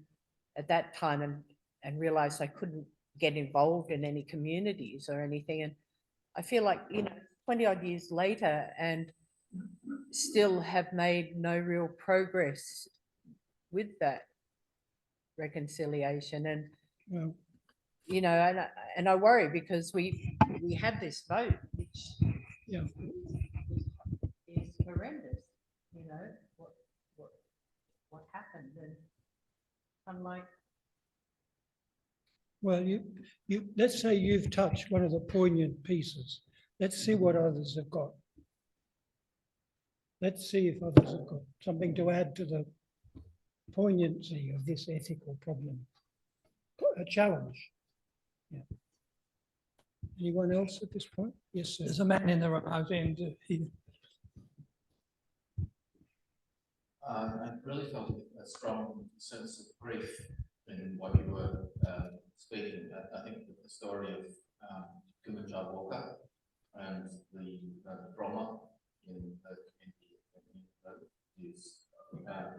at that time, and and realized they couldn't get involved in any communities or anything. And I feel like, 20 odd years later and still have made no real progress with that reconciliation. And, Well, and I worry because we had this vote, which yeah. is horrendous, what happened. And I'm like, Well, let's say you've touched one of the poignant pieces. Let's see what others have got. Let's see if others have got something to add to the poignancy of this ethical problem. A challenge. Yeah. Anyone else at this point? Yes, sir. There's a man in the remote end. I really felt a strong sense of grief in what you were speaking about. I think the story of Roque and the drama in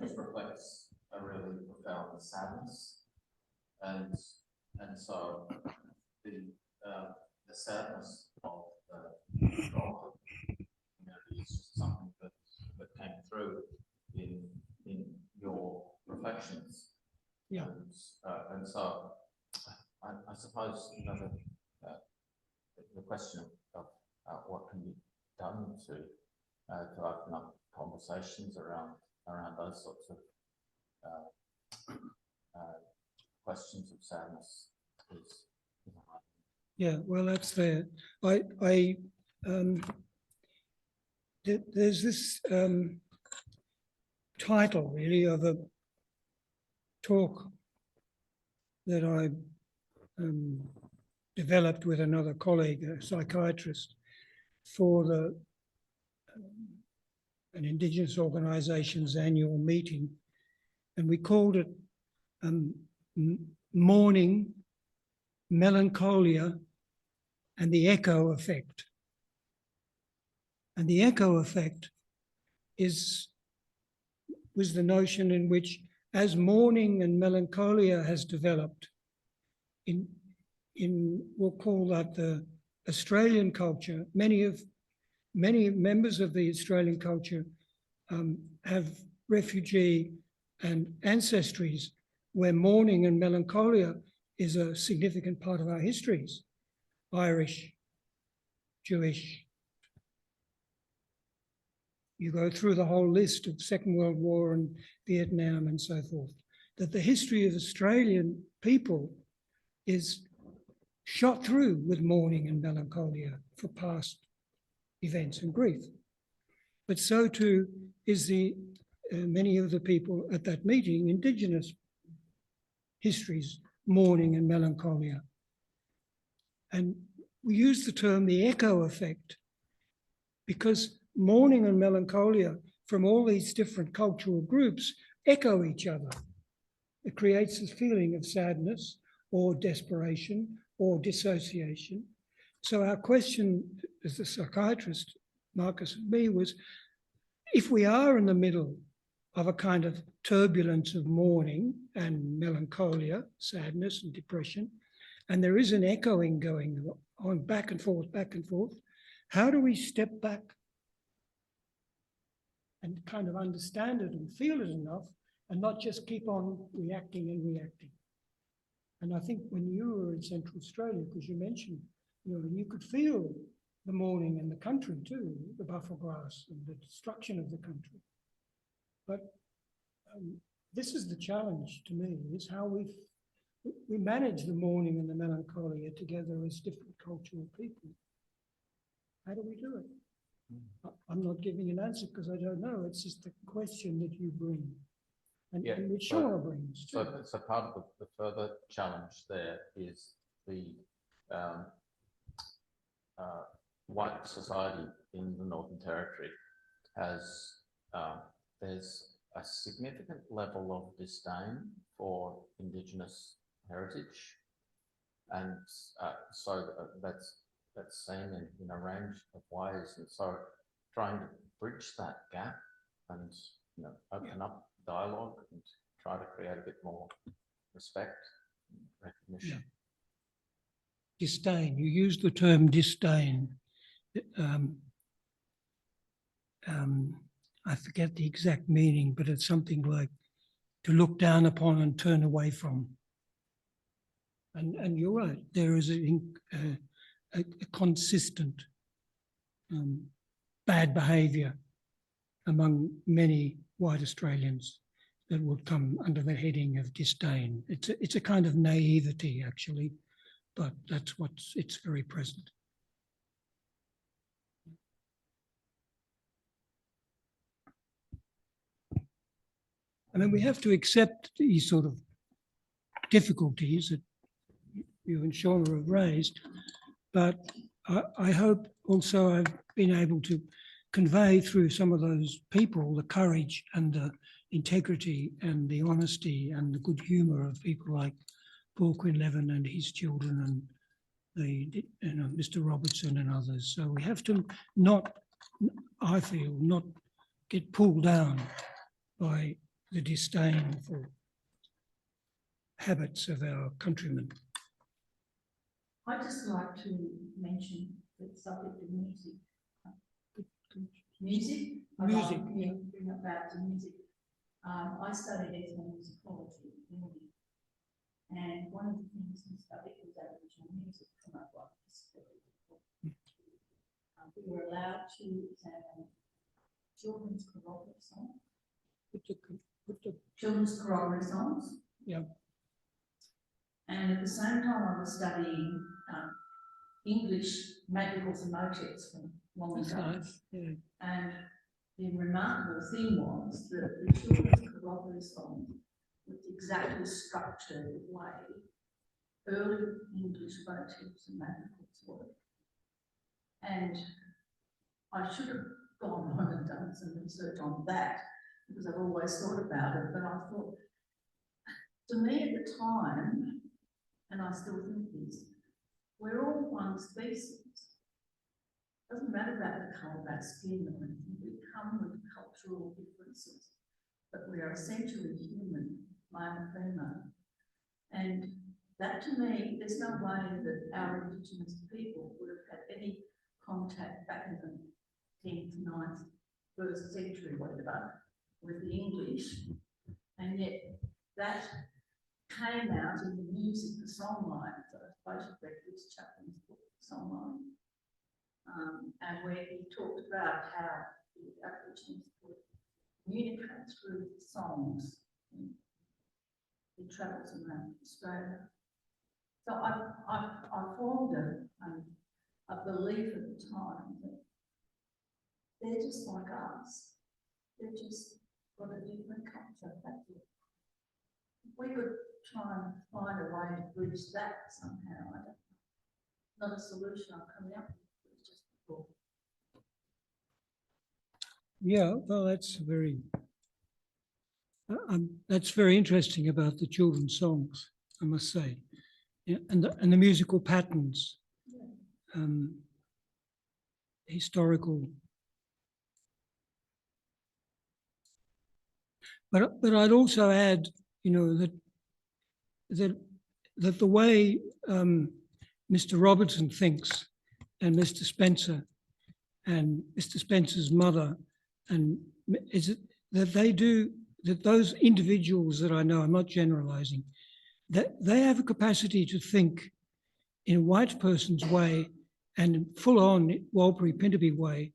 just reflects a really profound sadness, and so the sadness of the drama is just something that came through in your reflections. Yeah. And so I suppose the question of what can be done to open up conversations around those sorts of questions of sadness is. Yeah, well, that's fair. There's this title really of a talk that I developed with another colleague, a psychiatrist, for an Indigenous organisation's annual meeting, and we called it Mourning, Melancholia and the Echo Effect. And the echo effect was the notion in which, as mourning and melancholia has developed we'll call that the Australian culture, many members of the Australian culture have refugee and ancestries where mourning and melancholia is a significant part of our histories. Irish, Jewish. You go through the whole list of Second World War and Vietnam and so forth, that the history of Australian people is shot through with mourning and melancholia for past events and grief. But so too is many of the people at that meeting, Indigenous histories, mourning and melancholia. And we use the term the echo effect because mourning and melancholia from all these different cultural groups echo each other. It creates this feeling of sadness or desperation or dissociation. So our question as the psychiatrist, Marcus and me, was if we are in the middle of a kind of turbulence of mourning and melancholia, sadness and depression, and there is an echoing going on back and forth, how do we step back and kind of understand it and feel it enough and not just keep on reacting and reacting? And I think when you were in Central Australia, because you mentioned, you could feel the mourning in the country too, the buffalo grass and the destruction of the country. But this is the challenge to me, is how we manage the mourning and the melancholia together as different cultural people. How do we do it? I'm not giving an answer because I don't know. It's just a question that you bring, and which Shauna brings too. So part of the further challenge there is the white society in the Northern Territory has, there's a significant level of disdain for Indigenous heritage, and so that's seen in a range of ways, and so trying to bridge that gap and open up dialogue and try to create a bit more respect recognition. Disdain. You use the term disdain. I forget the exact meaning, but it's something like to look down upon and turn away from. And you're right, there is a consistent bad behaviour among many white Australians that would come under the heading of disdain. It's a kind of naivety, actually, but it's very present. I mean, we have to accept these sort of difficulties that you and Shauna have raised, but I hope also I've been able to convey through some of those people the courage and the integrity and the honesty and the good humour of people like Paul Quinlivan and his children and Mr. Robertson and others. So we have to not, I feel, not get pulled down by the disdain for habits of our countrymen. I'd just like to mention the subject of music. Music? Music. Yeah, bring it back to music. I studied ethnomusicology at uni, and one of the things we studied was Aboriginal music from our lives. We were allowed to examine children's corroborative songs. Children's corroborative songs. Yeah. And at the same time, I was studying English madrigals and motets from long That's ago. nice. Yeah. And the remarkable thing was that the children's corroborative song was exactly structured the way early English motifs and madrigals were. And I should have gone on and done some research on that, because I've always thought about it, but I thought, to me at the time, and I still think this, we're all one species. Doesn't matter about the colour of our skin or anything, we come with cultural differences, but we are essentially human, male and female. And that, to me, there's no way that our Indigenous people would have had any contact back in the 10th, 9th, 1st century, whatever, with the English, and yet that came out in the music, the songline. So I suppose you've read Bruce Chapman's book, Songline, and where he talked about how the Aborigines would communicate through songs in travels around Australia. So I formed a belief at the time that they're just like us. They've just got a different culture. That's it. We could try and find a way to bridge that somehow. I don't know. Not a solution I'm coming up with, it's just a thought. Yeah, well, that's very interesting about the children's songs, I must say, yeah, and the musical patterns, historical. But I'd also add, you know, that the way Mr. Robertson thinks, and Mr. Spencer, and Mr. Spencer's mother, and is it that they do, that those individuals that I know, I'm not generalizing, that they have a capacity to think in a white person's way and full-on Warlpiri Pintupi way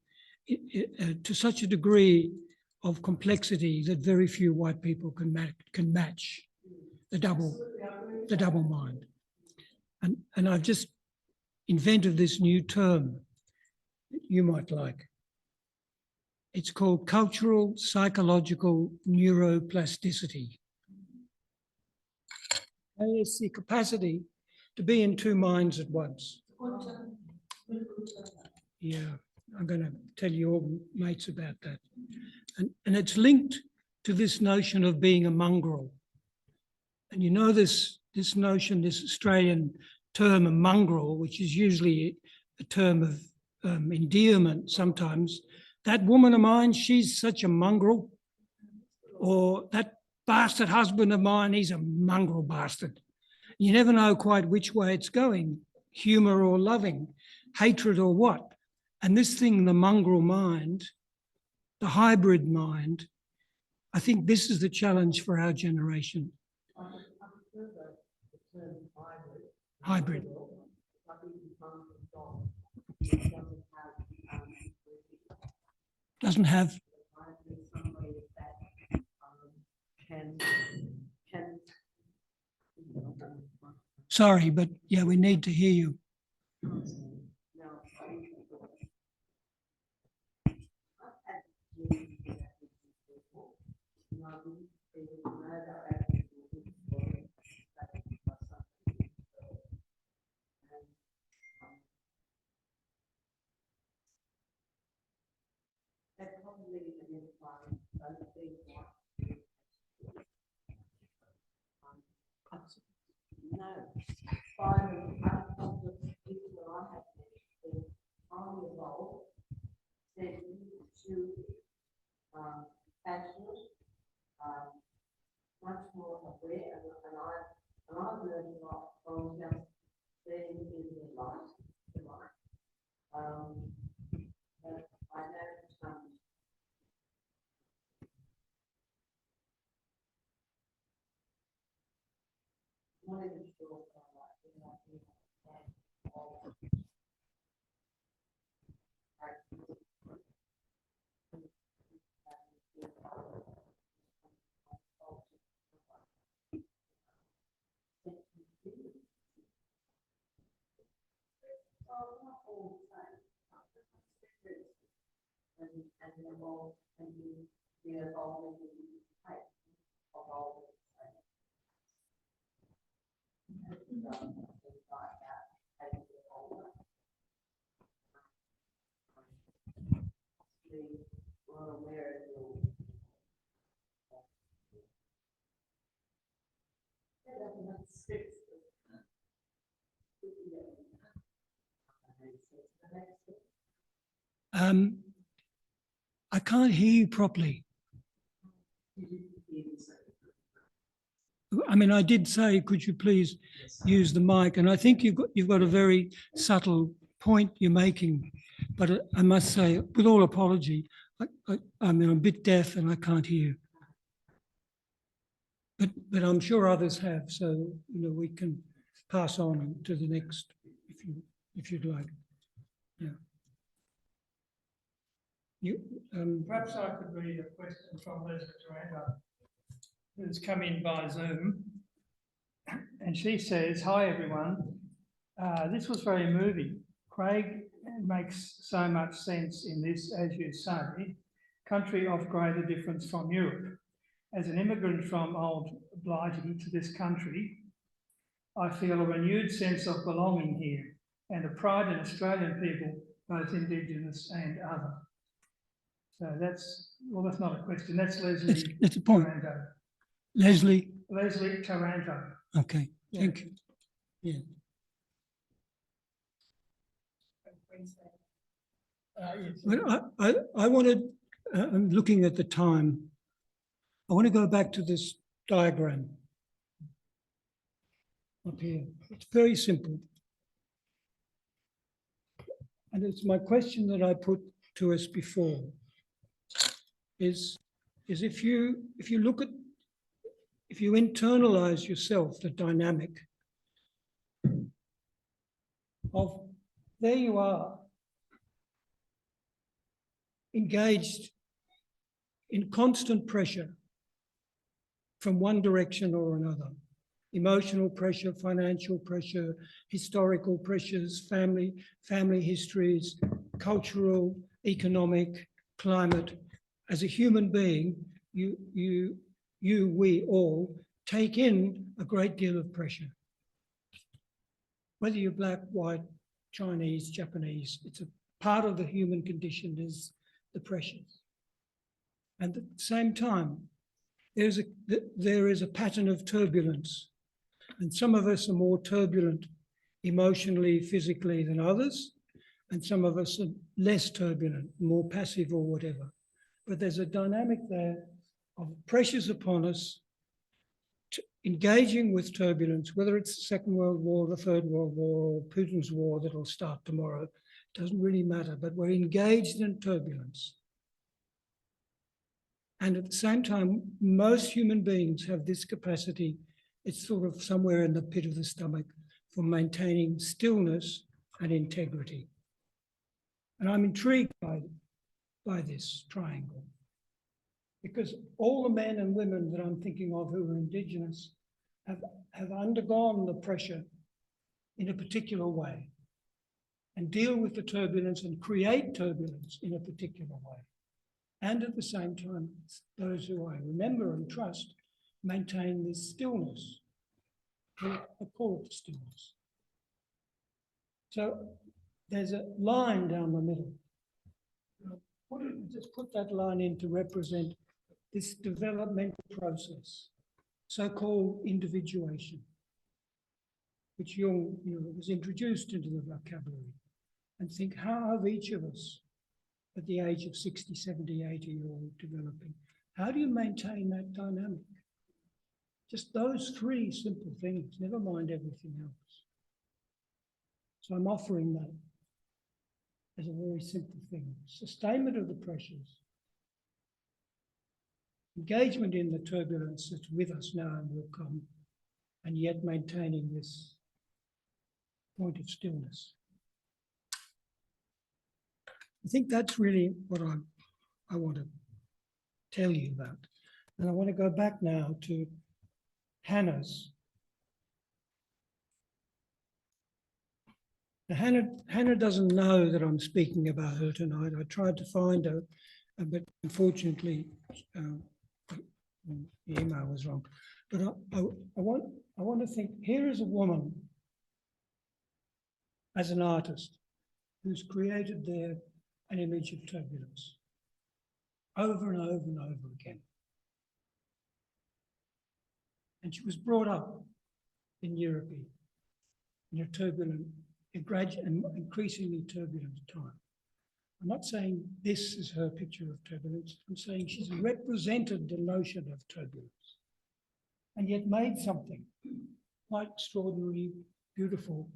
to such a degree of complexity that very few white people can match the double mind. And I've just invented this new term that you might like. It's called cultural psychological neuroplasticity. And it's the capacity to be in two minds at once. Yeah, I'm going to tell your mates about that. And it's linked to this notion of being a mongrel. And you know this notion, this Australian term, a mongrel, which is usually a term of endearment sometimes. That woman of mine, she's such a mongrel. Or that bastard husband of mine, he's a mongrel bastard. You never know quite which way it's going, humour or loving, hatred or what. And this thing, the mongrel mind, the hybrid mind, I think this is the challenge for our generation. I prefer the term hybrid. Hybrid. Like even monk and dog, it Doesn't doesn't have have, hybrid somebody that can sorry, but yeah, we need to hear you. no, I think I've had meetings with Aboriginal people, and I wouldn't even know that Aboriginal people were affected by something. And they probably identify those things like no, by the people that I have met, they're highly evolved, they're to passionate, much more aware, and I've learned a lot from just being in their life, but I don't, not even sure if I like it, I think of and evolve and be evolving in type of all the same. Like that, as you get older. Possibly more aware of your I can't hear you properly. I mean, I did say, could you please use the mic? And I think you've got a very subtle point you're making. But I must say, with all apology, I mean, I'm a bit deaf and I can't hear. But I'm sure others have, so you know we can pass on to the next if you'd like. Yeah. You Perhaps I could read a question from Leslie Durando, who's come in by Zoom. And she says, "Hi everyone, this was very moving. Craig makes so much sense in this, as you say, country of greater difference from Europe. As an immigrant from old Blighty to this country, I feel a renewed sense of belonging here and a pride in Australian people, both Indigenous and other." So that's, well, that's not a question. That's Leslie that's a point. Taranto. Leslie. Leslie Taranto. Okay, Yeah. thank you. Yeah. Yes. Well, I wanted, I'm looking at the time. I want to go back to this diagram up here. It's very simple. And it's my question that I put to us before is if you look at, if you internalize yourself, the dynamic of there you are, engaged in constant pressure from one direction or another. Emotional pressure, financial pressure, historical pressures, family histories, cultural, economic, climate. As a human being, we all take in a great deal of pressure. Whether you're black, white, Chinese, Japanese, it's a part of the human condition is the pressures. And at the same time, there is a pattern of turbulence. And some of us are more turbulent emotionally, physically than others. And some of us are less turbulent, more passive or whatever. But there's a dynamic there of pressures upon us engaging with turbulence, whether it's the Second World War, the Third World War, or Putin's war that'll start tomorrow, doesn't really matter, but we're engaged in turbulence. And at the same time, most human beings have this capacity, it's sort of somewhere in the pit of the stomach, for maintaining stillness and integrity. And I'm intrigued by this triangle, because all the men and women that I'm thinking of who are Indigenous have undergone the pressure in a particular way and deal with the turbulence and create turbulence in a particular way. And at the same time, those who I remember and trust maintain this stillness. I call it stillness. So there's a line down the middle. Just put that line in to represent this developmental process, so-called individuation, which Jung was introduced into the vocabulary, and think how have each of us at the age of 60, 70, 80 or developing, how do you maintain that dynamic? Just those three simple things, never mind everything else. So I'm offering that as a very simple thing. Sustainment of the pressures, engagement in the turbulence that's with us now and will come, and yet maintaining this point of stillness. I think that's really what I want to tell you about. And I want to go back now to Hannah's. Now, Hannah doesn't know that I'm speaking about her tonight. I tried to find her, but unfortunately, the email was wrong. But I want to think, here is a woman as an artist who's created there an image of turbulence over and over and over again. And she was brought up in Europe in a turbulent, and increasingly turbulent time. I'm not saying this is her picture of turbulence. I'm saying she's represented the notion of turbulence and yet made something quite extraordinary, beautiful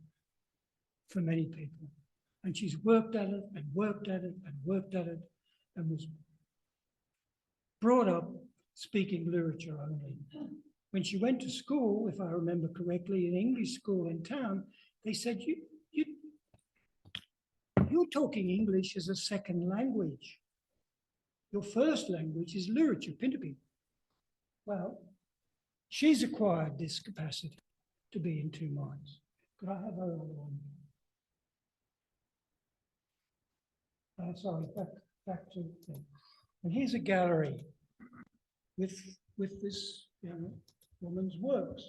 for many people. And she's worked at it and worked at it and worked at it and was brought up speaking literature only. When she went to school, if I remember correctly, an English school in town, they said, you're talking English as a second language. Your first language is literature, Pintupi. Well, she's acquired this capacity to be in two minds. Could I have her other one? Sorry, back to the thing. And here's a gallery with this woman's works,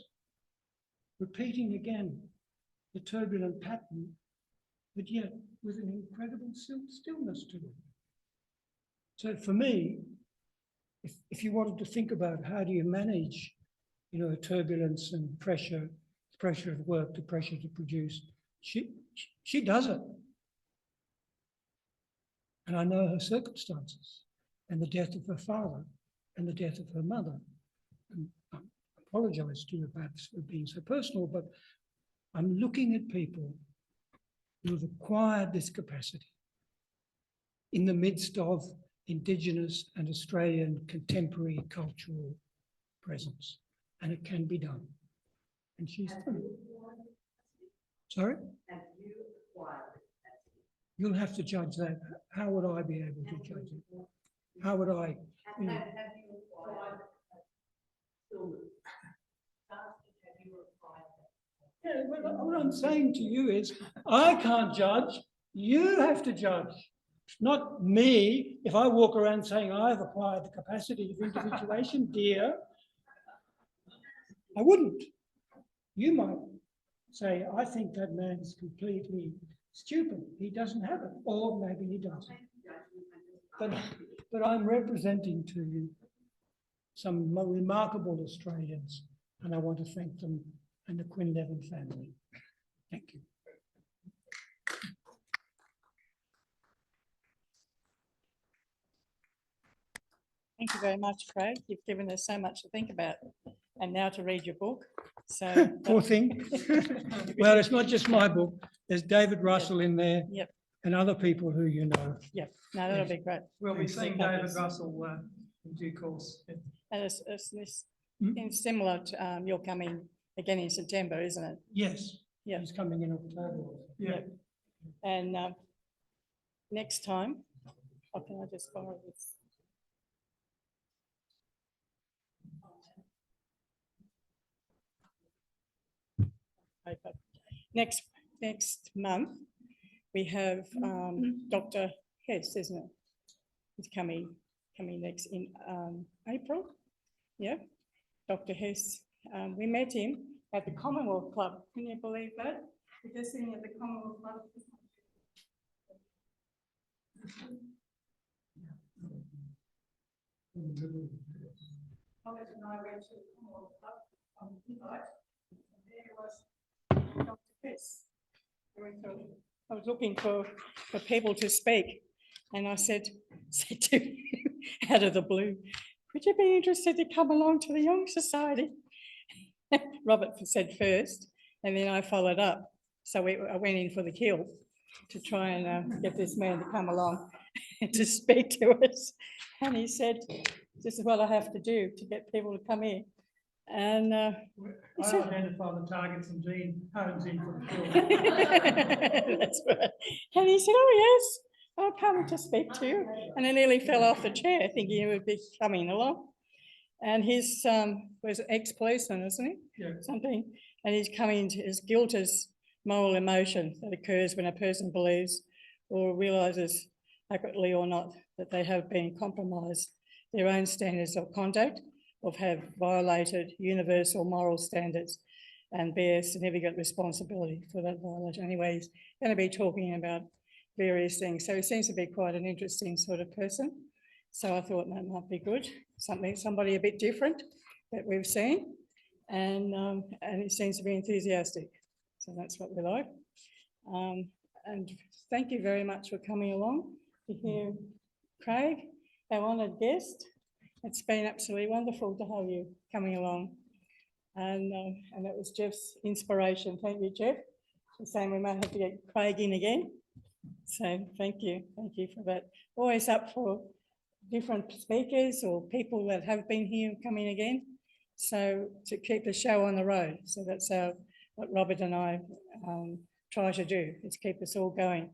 repeating again the turbulent pattern, but yet with an incredible stillness to it. So for me, if you wanted to think about how do you manage, a turbulence and pressure of work, the pressure to produce, she does it. And I know her circumstances and the death of her father and the death of her mother. And I apologize to you about being so personal, but I'm looking at people who have acquired this capacity in the midst of Indigenous and Australian contemporary cultural presence. And it can be done. And she's done it. Sorry? You'll have to judge that. How would I be able to judge it? How would I? Yeah, well, what I'm saying to you is, I can't judge. You have to judge. Not me. If I walk around saying I've acquired the capacity of individuation, dear, I wouldn't. You might say, I think that man is completely stupid. He doesn't have it, or maybe he does. But I'm representing to you some remarkable Australians, and I want to thank them and the Quinlivan family. Thank you. Thank you very much, Craig. You've given us so much to think about. and now to read your book. So Poor thing. Well, it's not just my book. There's David Russell in there. Yep. And other people who you know. yeah, no, that'll be great. We'll be Thanks for seeing the David covers. Russell in due course. And it's Hmm? similar to, you're coming again in September, isn't it? Yes. Yeah. He's coming in October. Yeah. And next time, oh, can I just borrow this? Paper. Next month, we have Dr. Hess, isn't it? He's coming next in April. Yeah, Dr. Hess. We met him at the Commonwealth Club. Can you believe that? We're just sitting at the Commonwealth Club. Robert and I went to the Commonwealth Club on invite, and there was Dr. Hess. I was looking for people to speak, and I said to him out of the blue, would you be interested to come along to the Young Society? Robert said first, and then I followed up. So I went in for the kill to try and get this man to come along and to speak to us. And he said, this is what I have to do to get people to come in. And I identify the targets and Jean hones in for the kill. that's right. And he said, oh yes, I'll come to speak to you. And I nearly fell off the chair thinking he would be coming along. And he's was an ex-policeman, isn't he? Yeah. Something. And he's coming to his guilt as moral emotion that occurs when a person believes or realises, accurately or not, that they have been compromised their own standards of conduct, or have violated universal moral standards and bear significant responsibility for that violation. Anyway, he's going to be talking about various things. So he seems to be quite an interesting sort of person. So I thought that might be good, somebody a bit different that we've seen, and he seems to be enthusiastic. So that's what we like. And thank you very much for coming along to hear Craig, our honoured guest. It's been absolutely wonderful to have you coming along. And that was Jeff's inspiration. Thank you, Jeff. He's saying we might have to get Craig in again. So thank you for that. Always up for different speakers or people that have been here coming again. So to keep the show on the road. So that's what Robert and I try to do, is keep us all going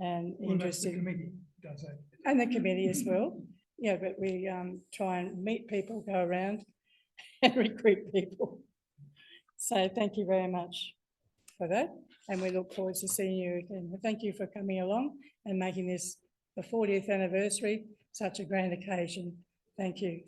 and interested. The committee does that. And the committee as well. Yeah, but we try and meet people, go around and recruit people. So thank you very much for that. And we look forward to seeing you again. Thank you for coming along and making this the 40th anniversary such a grand occasion. Thank you.